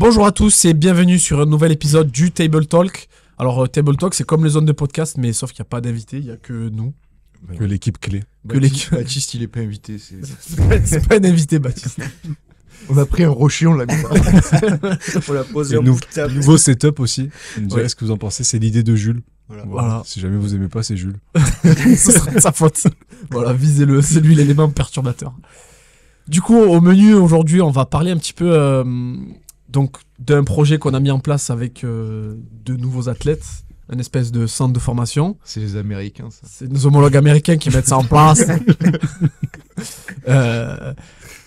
Bonjour à tous et bienvenue sur un nouvel épisode du Table Talk. Alors Table Talk c'est comme les zones de podcast mais sauf qu'il n'y a pas d'invités, il n'y a que nous. Que l'équipe clé. Baptiste il est pas invité. C'est pas un invité Baptiste. On a pris un rocher, on l'a mis là. On l'a posé en bout de table. Nouveau setup aussi. Vous me direz ce que vous en pensez. C'est l'idée de Jules. Voilà. Si jamais vous aimez pas, c'est Jules. Ce sera de sa faute. Voilà, visez-le, c'est lui l'élément perturbateur. Du coup, au menu aujourd'hui, on va parler un petit peu donc d'un projet qu'on a mis en place avec de nouveaux athlètes, une espèce de centre de formation. C'est les Américains, ça. C'est nos homologues américains qui mettent ça en place.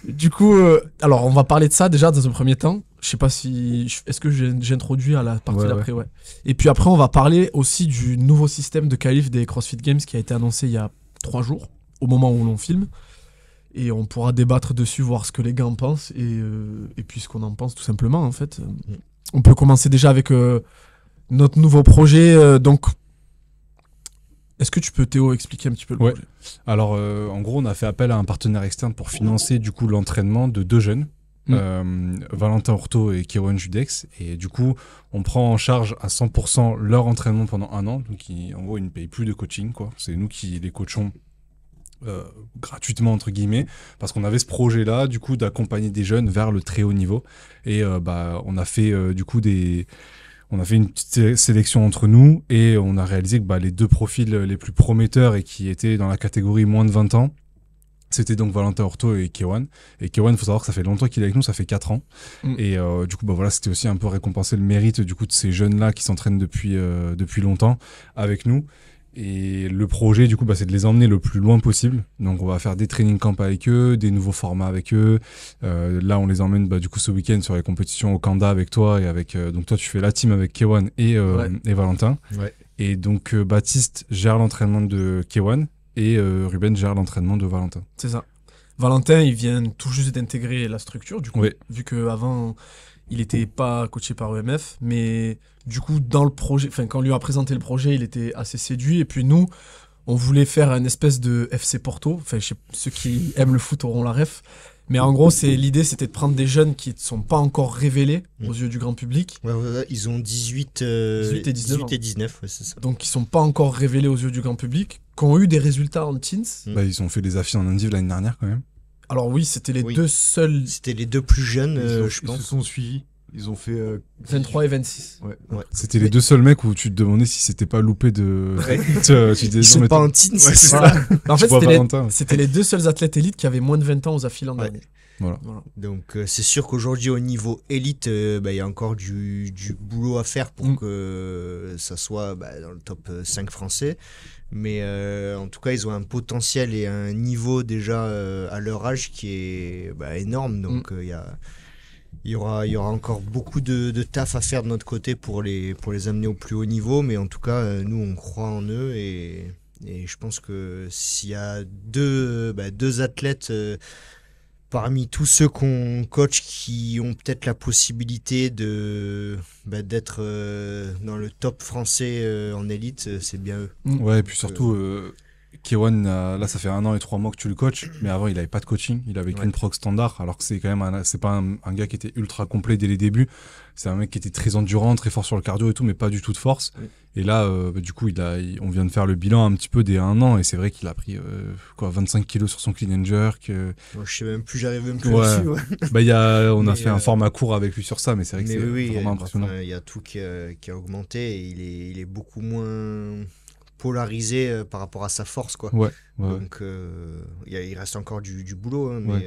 Du coup, alors on va parler de ça déjà dans un premier temps. Je sais pas si... Est-ce que j'introduis à la partie d'après, ouais. Et puis après, on va parler aussi du nouveau système de qualif des CrossFit Games qui a été annoncé il y a 3 jours, au moment où l'on filme. Et on pourra débattre dessus, voir ce que les gars en pensent et puis ce qu'on en pense tout simplement, en fait. On peut commencer déjà avec notre nouveau projet. Donc, est-ce que tu peux, Théo, expliquer un petit peu le projet ? Alors, en gros, on a fait appel à un partenaire externe pour financer du coup l'entraînement de 2 jeunes. Valentin Orto et Kéwan Judex, et du coup on prend en charge à 100% leur entraînement pendant 1 an, donc en gros ils ne payent plus de coaching, quoi. C'est nous qui les coachons gratuitement entre guillemets, parce qu'on avait ce projet là du coup d'accompagner des jeunes vers le très haut niveau, et on a fait du coup on a fait une petite sélection entre nous et on a réalisé que les 2 profils les plus prometteurs et qui étaient dans la catégorie moins de 20 ans, c'était donc Valentin Orto et Kéwan. Et Kéwan, il faut savoir que ça fait longtemps qu'il est avec nous, ça fait 4 ans. Et du coup, voilà, c'était aussi un peu récompenser le mérite du coup de ces jeunes-là qui s'entraînent depuis longtemps avec nous. Et le projet, du coup, c'est de les emmener le plus loin possible. Donc, on va faire des training camps avec eux, des nouveaux formats avec eux. Là, on les emmène du coup ce week-end sur les compétitions au Kanda avec toi et avec. Donc, toi, tu fais la team avec Kéwan et Valentin. Ouais. Et donc, Baptiste gère l'entraînement de Kéwan. Et Ruben gère l'entraînement de Valentin. C'est ça. Valentin, il vient tout juste d'intégrer la structure, du coup, vu qu'avant, il n'était pas coaché par EMF, mais du coup, dans le projet, quand on lui a présenté le projet, il était assez séduit, et puis nous, on voulait faire une espèce de FC Porto, ceux qui aiment le foot auront la ref, mais en gros, l'idée, c'était de prendre des jeunes qui ne sont pas encore révélés aux yeux du grand public. Ouais, ils ont 18 et 19, c'est ça. Donc, ils ne sont pas encore révélés aux yeux du grand public, qui ont eu des résultats en teens. Ils ont fait des affiches en Indiv l'année dernière, quand même. Alors oui, c'était les 2 seuls... C'était les 2 plus jeunes, je pense. Ils se sont suivis. Ils ont fait 23 et 26. Ouais. C'était les 2 seuls mecs où tu te demandais si c'était pas loupé de... Ils sont pas en teens, c'est ça. En fait, c'était les 2 seuls athlètes élites qui avaient moins de 20 ans aux affilés l'an dernier. Voilà. Donc c'est sûr qu'aujourd'hui au niveau élite, il y a encore du boulot à faire pour que ça soit dans le top 5 français. Mais en tout cas, ils ont un potentiel et un niveau déjà à leur âge qui est énorme. Donc il y aura encore beaucoup de taf à faire de notre côté pour les amener au plus haut niveau. Mais en tout cas, nous, on croit en eux. Et je pense que s'il y a deux athlètes... parmi tous ceux qu'on coach qui ont peut-être la possibilité d'être dans le top français en élite, c'est bien eux. Ouais, et puis surtout, Kéwan, là ça fait 1 an et 3 mois que tu le coaches, mais avant il avait pas de coaching, il avait qu'une prog standard, alors que c'est quand même c'est pas un gars qui était ultra complet dès les débuts, c'est un mec qui était très endurant, très fort sur le cardio et tout, mais pas du tout de force. Et là, du coup, on vient de faire le bilan un petit peu dès 1 an, et c'est vrai qu'il a pris 25 kilos sur son clean and jerk. Je sais même plus, j'arrive même plus dessus. On a fait un format court avec lui sur ça, mais c'est vrai que c'est vraiment impressionnant. Il y a tout qui a augmenté, et il est beaucoup moins polarisé par rapport à sa force, quoi. Donc il reste encore du boulot, mais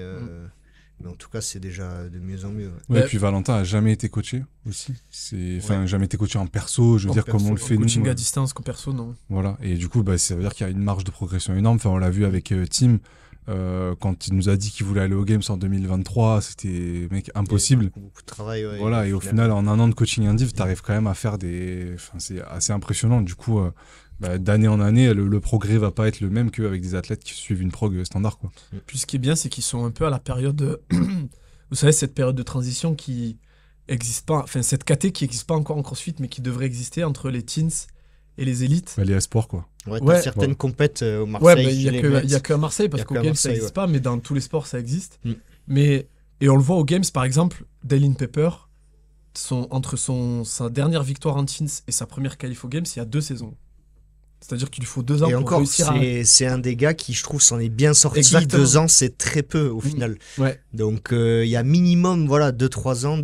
en tout cas c'est déjà de mieux en mieux. Et puis Valentin a jamais été coaché aussi, jamais été coaché en perso, je veux dire, comme on le fait coaching nous, à distance qu'en perso, non. Voilà, et du coup ça veut dire qu'il y a une marge de progression énorme. On l'a vu avec Tim, quand il nous a dit qu'il voulait aller aux Games en 2023, c'était impossible. Beaucoup de travail. Et au final, en 1 an de coaching indiv, t'arrives quand même à faire c'est assez impressionnant. Du coup, d'année en année, le progrès va pas être le même qu'avec des athlètes qui suivent une prog standard, quoi. Puis ce qui est bien, c'est qu'ils sont un peu à la période vous savez, cette période de transition qui existe pas, cette caté qui n'existe pas encore en CrossFit, mais qui devrait exister entre les teens et les élites. Les espoirs, quoi. T'as certaines compètes au Marseille. Il y a qu'à Marseille, parce qu'au Games ça n'existe pas, mais dans tous les sports ça existe. Et on le voit aux Games, par exemple, Dallin Pepper, entre sa dernière victoire en Teens et sa première qualif au Games, il y a 2 saisons. C'est-à-dire qu'il lui faut 2 ans Et pour encore, réussir c'est un des gars qui, je trouve, s'en est bien sorti. Exactement. 2 ans, c'est très peu au final. Ouais. Donc, il y a minimum 2-3 ans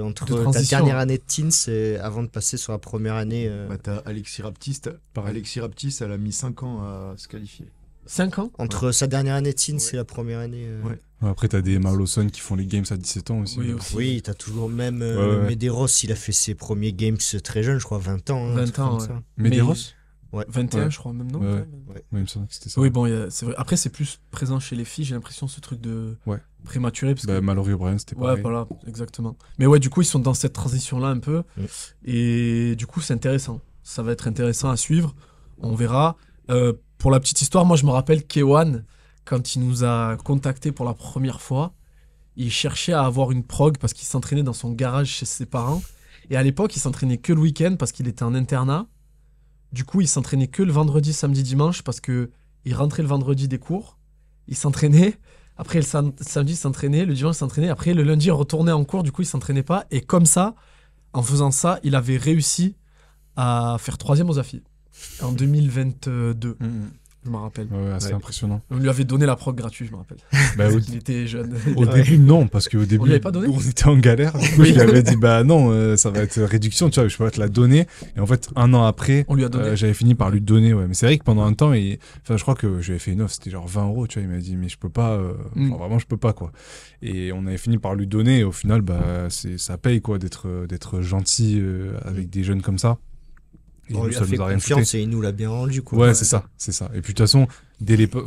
entre ta transition. dernière année de teens avant de passer sur la première année. Bah, t'as Alexis Raptiste. Alexis Raptiste, elle a mis 5 ans à se qualifier. 5 ans. Entre sa dernière année de teens et la première année. Ouais. Après, t'as des Emma Lawson qui font les games à 17 ans aussi. Oui, aussi. Oui, t'as toujours même Ouais. Medeiros, il a fait ses premiers games très jeune, je crois, 20 ans. 20 ans, ouais. Medeiros 21, Ouais. je crois, même, non Ouais. Ouais. Oui, il me semble que c'était ça. Oui, bon, c'est vrai. Après, c'est plus présent chez les filles, j'ai l'impression, ce truc de Ouais. prématuré. Parce que... Mallory O'Brien, c'était Ouais, pareil. voilà, exactement. Mais ouais, du coup, ils sont dans cette transition-là un peu. Mm. Et du coup, c'est intéressant. Ça va être intéressant à suivre. On verra. Pour la petite histoire, moi, je me rappelle K1, quand il nous a contactés pour la première fois, il cherchait à avoir une prog parce qu'il s'entraînait dans son garage chez ses parents. Et à l'époque, il s'entraînait que le week-end parce qu'il était en internat. Du coup, il s'entraînait que le vendredi, samedi, dimanche parce que il rentrait le vendredi des cours. Il s'entraînait. Après, le samedi, il s'entraînait. Le dimanche, il s'entraînait. Après, le lundi, il retournait en cours. Du coup, il s'entraînait pas. Et comme ça, en faisant ça, il avait réussi à faire 3e aux AFI en 2022. Je me rappelle. Ouais, assez impressionnant. On lui avait donné la prog gratuite, je me rappelle. Bah, Il était jeune. au début, non, parce qu'au début, lui avait pas donné on était en galère. Du coup, je lui avais dit, bah non, ça va être réduction, tu vois, je peux pas te la donner. Et en fait, 1 an après, On lui a donné. j'avais fini par lui donner, ouais. Mais c'est vrai que pendant un temps, enfin, je crois que j'avais fait une offre, c'était genre 20 €, tu vois. Il m'a dit, mais je peux pas, enfin, vraiment, je peux pas, quoi. Et on avait fini par lui donner. Et au final, bah, ça paye, quoi, d'être gentil avec des jeunes comme ça. Et On nous, lui ça a fait nous a rien confiance coûté. et il nous l'a bien rendu. Quoi. Ouais, c'est ça. Et puis de toute façon,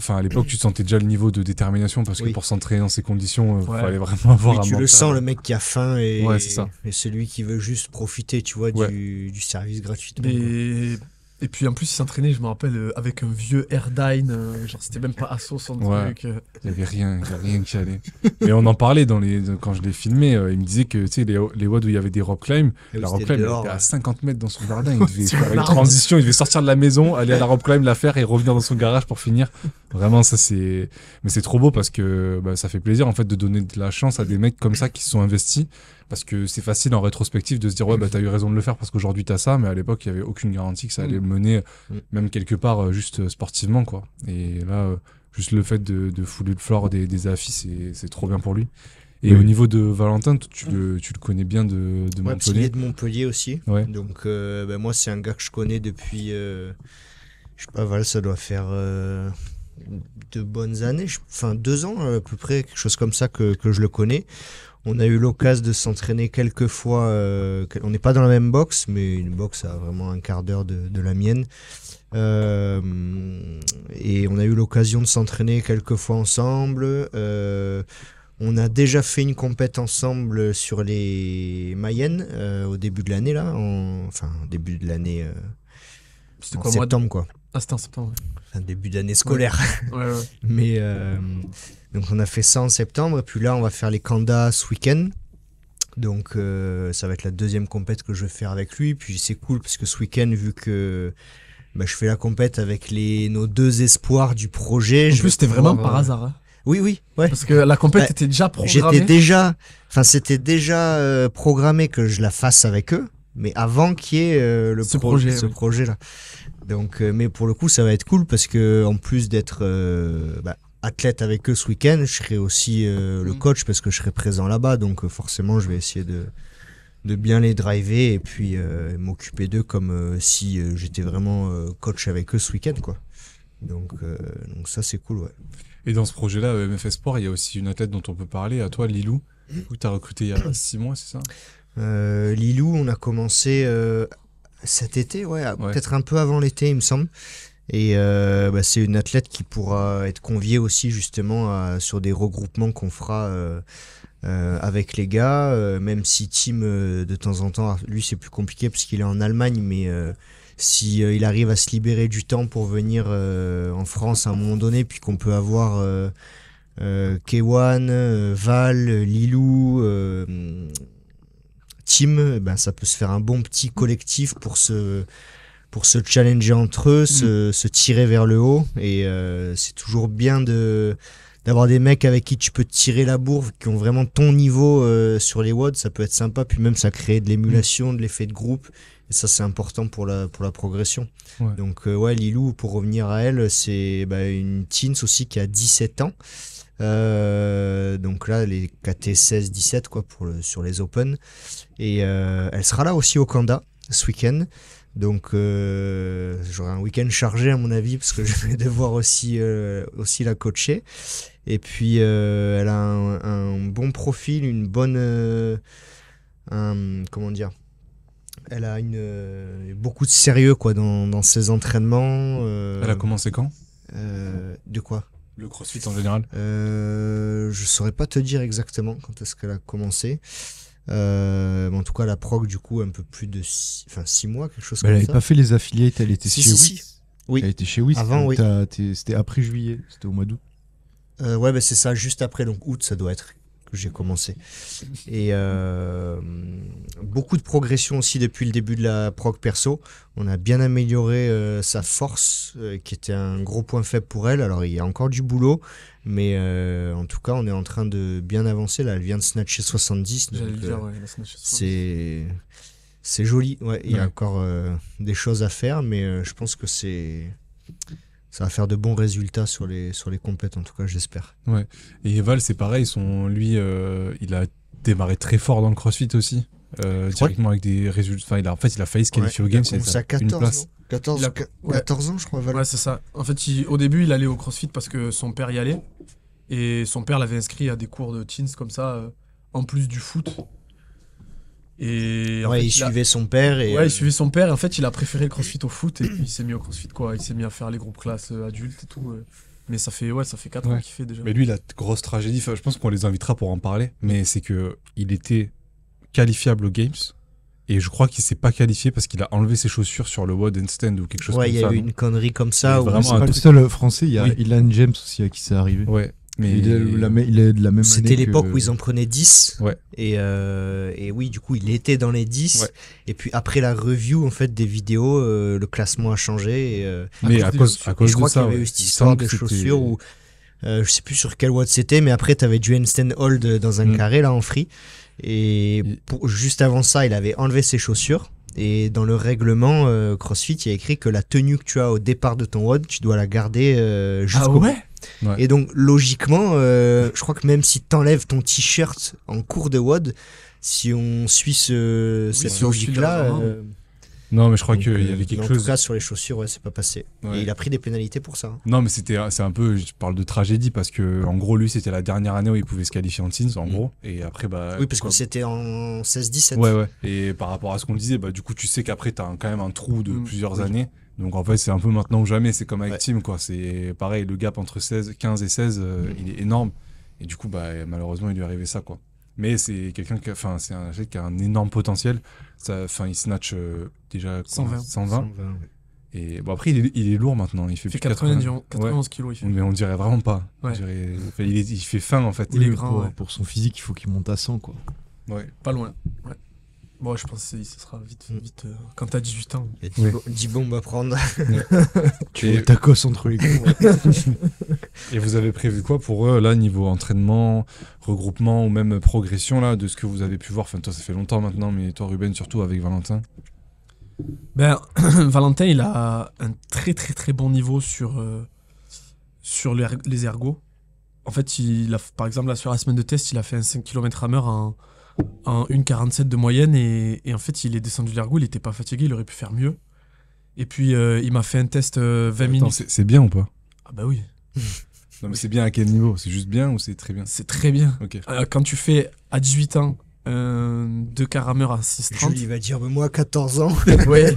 à l'époque, tu sentais déjà le niveau de détermination parce que Oui. pour s'entraîner dans ces conditions, Ouais. fallait vraiment avoir Oui, un tu le mental. sens, le mec qui a faim et, Ouais, c'est ça. et celui qui veut juste profiter, tu vois, Ouais. du service gratuitement. quoi. Et puis en plus, il s'entraînait, je me rappelle, avec un vieux Airdyne. Genre, c'était même pas Asso son Ouais. truc. Il y avait rien qui allait. Mais on en parlait quand je l'ai filmé. Il me disait que tu sais les WOD où il y avait des rope climb, Et la où rope c'était climb elle dehors, était à ouais. 50 mètres dans son jardin. Il devait Sur faire une l'arbre. transition, il devait sortir de la maison, aller à la rope climb, la faire et revenir dans son garage pour finir. Vraiment, mais c'est trop beau parce que ça fait plaisir en fait de donner de la chance à des mecs comme ça qui se sont investis. Parce que c'est facile en rétrospective de se dire ouais t'as eu raison de le faire parce qu'aujourd'hui t'as ça, mais à l'époque il y avait aucune garantie que ça allait mener même quelque part juste sportivement quoi. Et là juste le fait de fouler le floor des affis c'est trop bien pour lui. Et au niveau de Valentin, tu le connais bien de Ouais, parce qu'il est Montpellier. de Montpellier aussi. Ouais. Donc, moi, c'est un gars que je connais depuis. Je sais pas, voilà, ça doit faire 2 bonnes années. Enfin, 2 ans à peu près, quelque chose comme ça que je le connais. On a eu l'occasion de s'entraîner quelques fois. On n'est pas dans la même box, mais une box à vraiment un quart d'heure de la mienne. Et on a eu l'occasion de s'entraîner quelques fois ensemble. On a déjà fait une compète ensemble sur les Mayennes au début de l'année, là. Enfin, début de l'année C'était en quoi, mois de... septembre, quoi. Ah, c'était en septembre. Enfin, début d'année scolaire. Ouais, ouais. Mais donc on a fait ça en septembre. Et puis là, on va faire les Kanda ce week-end. Donc ça va être la 2e compète que je vais faire avec lui. Puis c'est cool parce que ce week-end, vu que je fais la compète avec nos 2 espoirs du projet. En plus, c'était vraiment par pouvoir, hasard. Hein. Oui, ouais. Parce que la compète Ouais. était déjà programmée. C'était déjà programmé que je la fasse avec eux, mais avant qu'il y ait ce oui. projet-là. Donc, mais pour le coup, ça va être cool parce que en plus d'être athlète avec eux ce week-end, je serai aussi le coach parce que je serai présent là-bas. Donc, forcément, je vais essayer de bien les driver et puis m'occuper d'eux comme si j'étais vraiment coach avec eux ce week-end, quoi. Donc ça, c'est cool, ouais. Et dans ce projet-là, MF Sport, il y a aussi une athlète dont on peut parler, à toi, Lilou, que tu as recruté il y a 6 mois, c'est ça? Lilou, on a commencé cet été, ouais, peut-être un peu avant l'été, il me semble. Et c'est une athlète qui pourra être conviée aussi justement sur des regroupements qu'on fera avec les gars, même si Tim de temps en temps, lui c'est plus compliqué parce qu'il est en Allemagne, mais si il arrive à se libérer du temps pour venir en France à un moment donné, puis qu'on peut avoir K1, Val, Lilou, Tim, ça peut se faire un bon petit collectif pour se challenger entre eux, se tirer vers le haut. Et c'est toujours bien d'avoir des mecs avec qui tu peux tirer la bourre, qui ont vraiment ton niveau sur les WOD, ça peut être sympa. Puis même, ça crée de l'émulation, de l'effet de groupe. Et ça, c'est important pour la progression. Ouais. Donc, Lilou, pour revenir à elle, c'est une teens aussi qui a 17 ans. Donc là, les KT 16-17 quoi, sur les Open. Et elle sera là aussi au Kanda ce week-end. Donc j'aurai un week-end chargé à mon avis parce que je vais devoir aussi la coacher. Et puis elle a un bon profil, une bonne... comment dire, elle a beaucoup de sérieux quoi, dans ses entraînements. Elle a commencé quand De quoi? Le CrossFit en général? Je saurais pas te dire exactement quand est-ce qu'elle a commencé. En tout cas, la prog, du coup, un peu plus de 6 mois, quelque chose comme ça. Elle n'avait pas fait les affiliates, elle était chez Wiz. Oui. Elle était chez Wiz. Avant, oui. C'était après juillet, c'était au mois d'août. Ouais, c'est ça, juste après, donc août, ça doit être que j'ai commencé. Et beaucoup de progression aussi depuis le début de la prog perso. On a bien amélioré sa force, qui était un gros point faible pour elle. Alors, il y a encore du boulot, mais en tout cas, on est en train de bien avancer. Là, elle vient de snatcher 70. Donc, elle a snatché 70. C'est joli. Ouais, il y a encore des choses à faire, mais je pense que ça va faire de bons résultats sur les compètes, en tout cas, j'espère. Ouais. Et Val, c'est pareil, il a démarré très fort dans le CrossFit aussi, directement avec des résultats. Enfin, il a failli se qualifier au Games. Il a 14, 14 ans, je crois, Val. Ouais, c'est ça. En fait, au début, il allait au CrossFit parce que son père y allait. Et son père l'avait inscrit à des cours de teens comme ça, en plus du foot. Et en fait, il suivait son père. Il suivait son père. Et en fait, il a préféré le CrossFit au foot. Et puis, il s'est mis au CrossFit, quoi. Il s'est mis à faire les groupes classes adultes et tout. Mais ça fait 4 ans qu'il fait déjà. Mais lui, il a grosse tragédie. Enfin, je pense qu'on les invitera pour en parler. Mais c'est qu'il était qualifiable aux Games. Et je crois qu'il s'est pas qualifié parce qu'il a enlevé ses chaussures sur le WOD Handstand ou quelque chose comme ça. Ouais, il y a eu une connerie comme ça. Vraiment, c'est pas le seul français. Il y a Ilan James aussi à qui c'est arrivé. Ouais. Mais il est de la même C'était l'époque où ils en prenaient 10. Ouais. Et oui, du coup, il était dans les 10. Ouais. Et puis après la review en fait, des vidéos, le classement a changé. Mais à cause je de crois ça, qu'il y avait eu cette histoire de chaussures où je sais plus sur quel watt c'était, mais après tu avais du handstand hold dans un carré là en free. Et juste avant ça, il avait enlevé ses chaussures. Et dans le règlement CrossFit, il y a écrit que la tenue que tu as au départ de ton WOD, tu dois la garder jusqu'au bout. Ouais. Et donc, logiquement, je crois que même si tu enlèves ton t-shirt en cours de WOD, si on suit cette logique-là... non, mais je crois qu'il y avait quelque chose... En tout cas, sur les chaussures, c'est pas passé. Ouais. Et il a pris des pénalités pour ça. Non, mais c'est un peu... Je parle de tragédie parce que, en gros, lui, c'était la dernière année où il pouvait se qualifier en teens, en gros. Et après, oui, parce que c'était en 16-17. Ouais. Et par rapport à ce qu'on disait, du coup, tu sais qu'après, t'as quand même un trou de plusieurs années. Donc en fait, c'est un peu maintenant ou jamais, c'est comme avec Team, quoi. C'est pareil, le gap entre 15 et 16, il est énorme. Et du coup, malheureusement, il lui est arrivé ça, quoi. Mais c'est quelqu'un c'est un athlète qui a un énorme potentiel. Il snatch déjà 120. Et bon, après, il est lourd maintenant. Il fait 91 kilos. Mais on dirait vraiment pas. Ouais. Il fait fin, en fait. Il est grand. Pour son physique, il faut qu'il monte à 100, quoi. Ouais. Pas loin. Ouais. Bon, je pense que ça sera vite quand t'as 18 ans. Il y a 10 bombes à prendre. Tu veux tacos entre les coups. Et vous avez prévu quoi pour eux, là, niveau entraînement, regroupement ou même progression, là, de ce que vous avez pu voir? Enfin, toi, ça fait longtemps maintenant, mais toi, Ruben, surtout avec Valentin. Valentin, il a un très très très bon niveau sur les ergos. En fait, par exemple, là, sur la semaine de test, il a fait un 5 km/h en 1,47 de moyenne et en fait il est descendu de l'ergo, il était pas fatigué, il aurait pu faire mieux. Et puis il m'a fait un test 20 minutes. C'est bien ou pas? Ah bah oui. Non mais c'est bien à quel niveau? C'est juste bien ou c'est très bien? C'est très bien. Okay. Quand tu fais à 18 ans 2 km/h à 6,30. Julie va dire moi 14 ans. Ouais.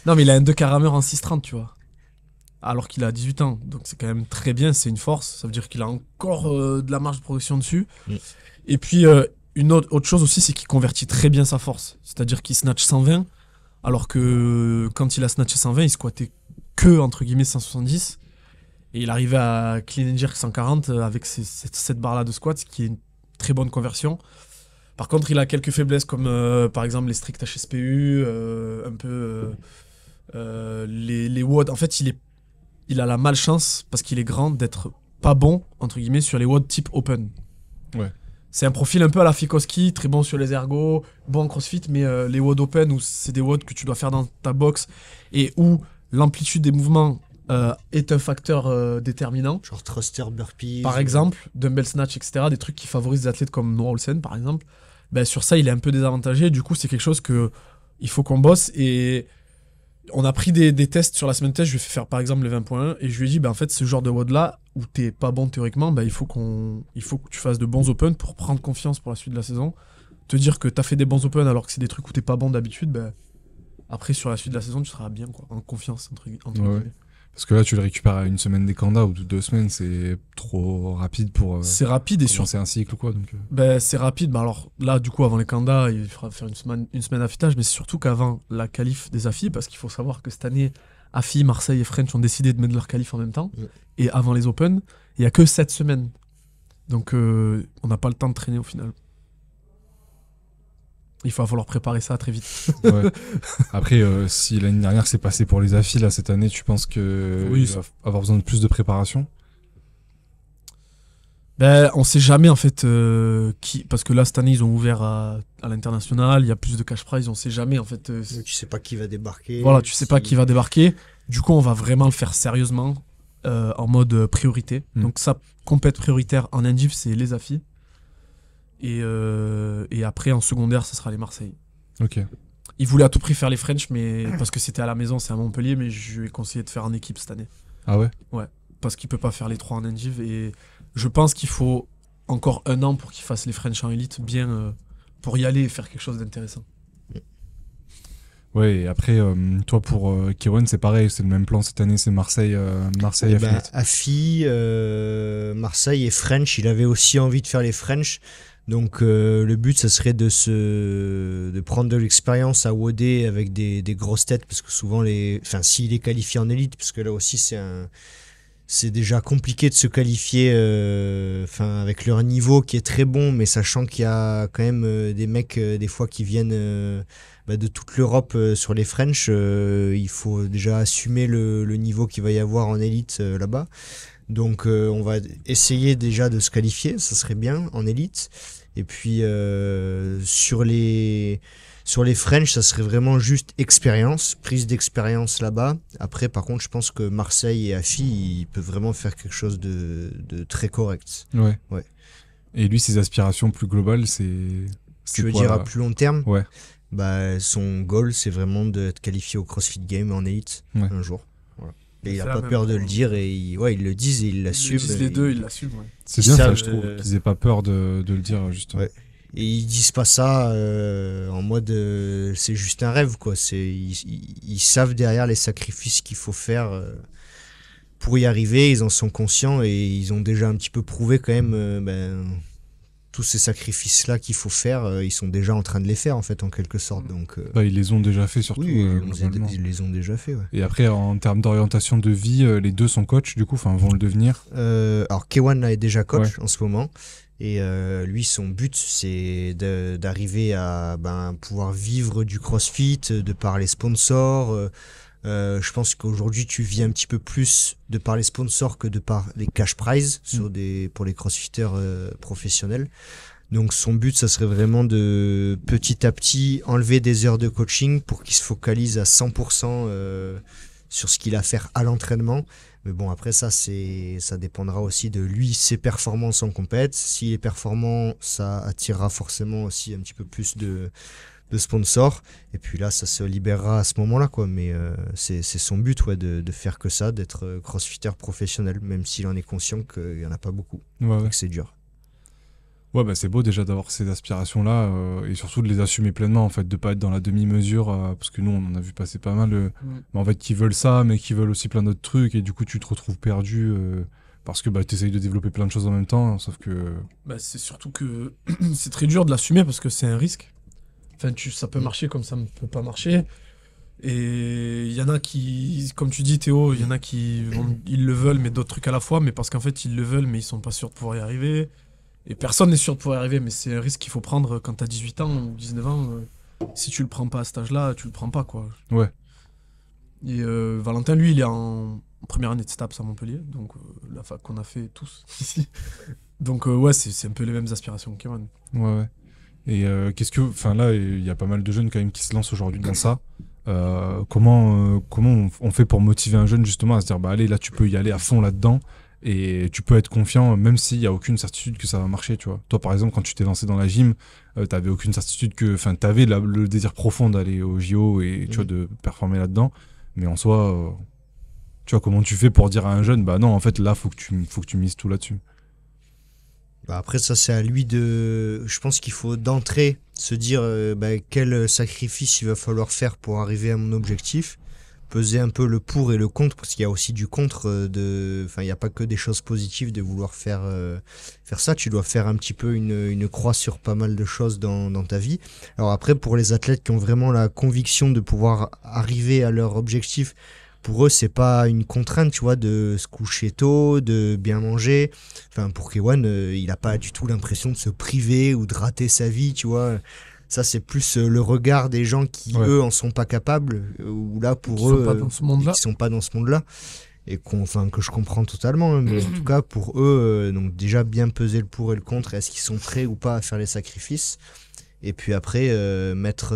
Non mais il a un 2 km/h en 6,30 tu vois. Alors qu'il a 18 ans. Donc c'est quand même très bien, c'est une force. Ça veut dire qu'il a encore de la marge de progression dessus. Et puis une autre chose aussi, c'est qu'il convertit très bien sa force. C'est-à-dire qu'il snatch 120, alors que quand il a snatché 120, il squattait que, entre guillemets, 170. Et il arrivait à clean and jerk 140 avec cette barre-là de squat, ce qui est une très bonne conversion. Par contre, il a quelques faiblesses, comme par exemple les strict HSPU, un peu les WOD. En fait, il a la malchance, parce qu'il est grand, d'être pas bon, entre guillemets, sur les WOD type open. Ouais. C'est un profil un peu à la Fikoski, très bon sur les ergos, bon en crossfit, mais les WOD open, où c'est des WOD que tu dois faire dans ta box et où l'amplitude des mouvements est un facteur déterminant. Genre thruster, burpees. Par exemple, dumbbell snatch, etc. Des trucs qui favorisent des athlètes comme Noah Olsen, par exemple. Ben, sur ça, il est un peu désavantagé. Du coup, c'est quelque chose il faut qu'on bosse. Et on a pris des tests sur la semaine test. Je lui ai fait faire, par exemple, les 20.1. Et je lui ai dit, ben, en fait, ce genre de WOD-là, où t'es pas bon théoriquement, ben, il faut que tu fasses de bons open pour prendre confiance pour la suite de la saison. Te dire que t'as fait des bons open alors que c'est des trucs où t'es pas bon d'habitude, ben, après, sur la suite de la saison, tu seras bien, quoi, en confiance, entre guillemets. Parce que là, tu le récupères à une semaine des candidats ou 2 semaines, c'est trop rapide pour c'est rapide et commencer un cycle ou quoi. Donc, Ben, c'est rapide. Ben alors là, du coup, avant les candidats, il faudra faire une semaine d'affûtage, mais c'est surtout qu'avant la qualif des AFI, parce qu'il faut savoir que cette année, AFI, Marseille et French ont décidé de mettre leur qualif en même temps. Et avant les Open, il n'y a que 7 semaines. Donc, on n'a pas le temps de traîner au final. Il va falloir préparer ça très vite. Ouais. Après, si l'année dernière c'est passé pour les AFI, là, cette année, tu penses qu'il va avoir besoin de plus de préparation? Ben, on sait jamais en fait parce que là cette année ils ont ouvert à l'international, il y a plus de cash prize, on sait jamais en fait. Tu sais pas qui va débarquer. Voilà, tu sais pas qui va débarquer. Du coup, on va vraiment le faire sérieusement en mode priorité. Donc ça, compète prioritaire en NGIF, c'est les AFI. Et après en secondaire, ça sera les Marseille. Ok. Il voulait à tout prix faire les French, mais parce que c'était à la maison, c'est à Montpellier, mais je lui ai conseillé de faire en équipe cette année. Ah ouais? Ouais, parce qu'il peut pas faire les 3 en NGIV et je pense qu'il faut encore 1 an pour qu'il fasse les French en élite bien pour y aller et faire quelque chose d'intéressant. Ouais, et après, toi pour Kiron, c'est pareil, c'est le même plan cette année, c'est Marseille, AFI, Marseille et French, il avait aussi envie de faire les French. Donc le but, ça serait de prendre de l'expérience à WOD avec des grosses têtes, parce que souvent, s'il est qualifié en élite, parce que là aussi, c'est déjà compliqué de se qualifier avec leur niveau qui est très bon, mais sachant qu'il y a quand même des mecs des fois qui viennent de toute l'Europe sur les French, il faut déjà assumer le niveau qu'il va y avoir en élite là-bas. Donc on va essayer déjà de se qualifier, ça serait bien en élite. Et puis sur les French, ça serait vraiment juste prise d'expérience là-bas. Après, par contre, je pense que Marseille et AFI, ils peuvent vraiment faire quelque chose de très correct. Ouais. Et lui, ses aspirations plus globales, c'est tu veux dire à plus long terme? Ouais. Bah, son goal, c'est vraiment d'être qualifié au CrossFit Game en élite un jour. Voilà. Et il n'a pas peur de le dire, et ils le disent et ils l'assument. Ils disent les deux, ils l'assument. Ouais. C'est bien ça, je trouve, qu'ils n'aient pas peur de le dire, justement. Ouais. Et ils disent pas ça en mode c'est juste un rêve, quoi. Ils savent derrière les sacrifices qu'il faut faire pour y arriver, ils en sont conscients et ils ont déjà un petit peu prouvé quand même tous ces sacrifices-là qu'il faut faire, ils sont déjà en train de les faire en fait, en quelque sorte. Donc, ils les ont déjà fait surtout. Oui, ils les ont déjà fait. Ouais. Et après, en termes d'orientation de vie, les deux sont coachs, du coup, vont le devenir. Alors K1 là est déjà coach en ce moment. Et lui, son but, c'est d'arriver à pouvoir vivre du CrossFit, de par les sponsors. Je pense qu'aujourd'hui, tu vis un petit peu plus de par les sponsors que de par les cash prizes pour les crossfitters professionnels. Donc son but, ça serait vraiment de petit à petit enlever des heures de coaching pour qu'il se focalise à 100% sur ce qu'il a à faire à l'entraînement. Mais bon, après ça dépendra aussi de lui, ses performances en compète. S'il est performant, ça attirera forcément aussi un petit peu plus de sponsors. Et puis là, ça se libérera à ce moment-là, quoi. Mais c'est son but, de faire que ça, d'être crossfitter professionnel, même s'il en est conscient qu'il n'y en a pas beaucoup. Et que c'est dur. Ouais, c'est beau déjà d'avoir ces aspirations-là et surtout de les assumer pleinement, en fait, de pas être dans la demi-mesure, parce que nous, on en a vu passer pas mal, mais en fait, qui veulent ça, mais qui veulent aussi plein d'autres trucs, et du coup, tu te retrouves perdu, parce que tu essayes de développer plein de choses en même temps, sauf que... c'est surtout que c'est très dur de l'assumer, parce que c'est un risque. Enfin, ça peut marcher comme ça ne peut pas marcher. Et il y en a qui, comme tu dis Théo, il y en a qui ils le veulent, mais d'autres trucs à la fois, mais parce qu'en fait, ils le veulent, mais ils sont pas sûrs de pouvoir y arriver. Et personne n'est sûr de pouvoir y arriver, mais c'est un risque qu'il faut prendre quand t'as 18 ans ou 19 ans. Si tu le prends pas à cet âge-là, tu le prends pas, quoi. Ouais. Et Valentin, lui, il est en première année de STAPS à Montpellier, donc la fac qu'on a fait tous ici. Donc ouais, c'est un peu les mêmes aspirations que Kewan. Ouais. Et enfin là, il y a pas mal de jeunes quand même qui se lancent aujourd'hui dans ça. Comment on fait pour motiver un jeune justement à se dire bah allez là tu peux y aller à fond là-dedans et tu peux être confiant même s'il y a aucune certitude que ça va marcher, tu vois. Toi par exemple quand tu t'es lancé dans la gym, t'avais aucune certitude enfin t'avais le désir profond d'aller au JO et tu vois de performer là-dedans, mais en soi tu vois comment tu fais pour dire à un jeune bah non en fait là faut que tu mises tout là-dessus. Bah après ça c'est à lui je pense qu'il faut d'entrée se dire quel sacrifice il va falloir faire pour arriver à mon objectif, peser un peu le pour et le contre, parce qu'il y a aussi du contre enfin il n'y a pas que des choses positives de vouloir faire ça, tu dois faire un petit peu une croix sur pas mal de choses dans ta vie. Alors après pour les athlètes qui ont vraiment la conviction de pouvoir arriver à leur objectif, pour eux, c'est pas une contrainte, tu vois, de se coucher tôt, de bien manger. Enfin, pour Kewan, il a pas du tout l'impression de se priver ou de rater sa vie, tu vois. Ça, c'est plus le regard des gens qui, eux, en sont pas capables, ou là, pour qui eux, sont pas dans ce monde-là. qui sont pas dans ce monde-là. Et que je comprends totalement. Hein, mais en tout cas, pour eux, donc déjà bien peser le pour et le contre, est-ce qu'ils sont prêts ou pas à faire les sacrifices ? Et puis après, mettre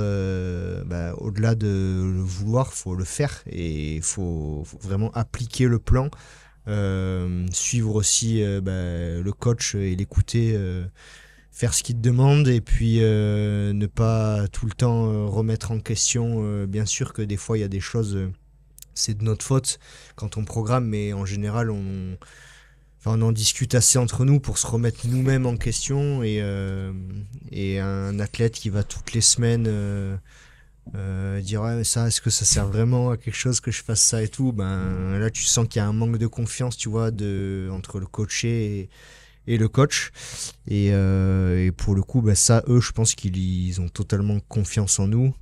au-delà de le vouloir, faut le faire et il faut vraiment appliquer le plan, suivre aussi le coach et l'écouter, faire ce qu'il te demande et puis ne pas tout le temps remettre en question. Bien sûr que des fois, il y a des choses, c'est de notre faute quand on programme, mais en général, on en discute assez entre nous pour se remettre nous-mêmes en question et un athlète qui va toutes les semaines dire ouais, mais ça, est-ce que ça sert vraiment à quelque chose que je fasse ça et tout, ben là tu sens qu'il y a un manque de confiance, tu vois, entre le coaché et le coach et pour le coup ça, eux, je pense qu'ils ont totalement confiance en nous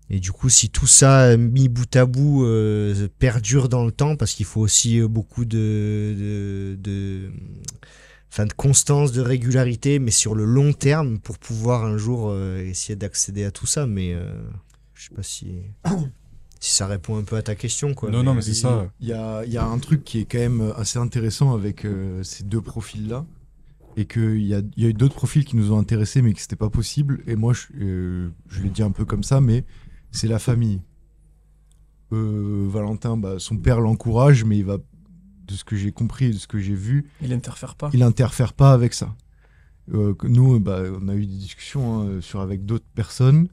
et du coup, si tout ça, mis bout à bout, perdure dans le temps, parce qu'il faut aussi beaucoup de constance, de régularité, mais sur le long terme, pour pouvoir un jour essayer d'accéder à tout ça. Mais je sais pas si ça répond un peu à ta question, quoi. Non, mais c'est ça. Il y a un truc qui est quand même assez intéressant avec ces deux profils-là. Et qu'il y a eu d'autres profils qui nous ont intéressés, mais que c'était pas possible. Et moi, je l'ai dit un peu comme ça, mais c'est la famille. Valentin, son père l'encourage, mais il va, de ce que j'ai compris, de ce que j'ai vu, il interfère pas. Il interfère pas avec ça. Nous, on a eu des discussions avec d'autres personnes.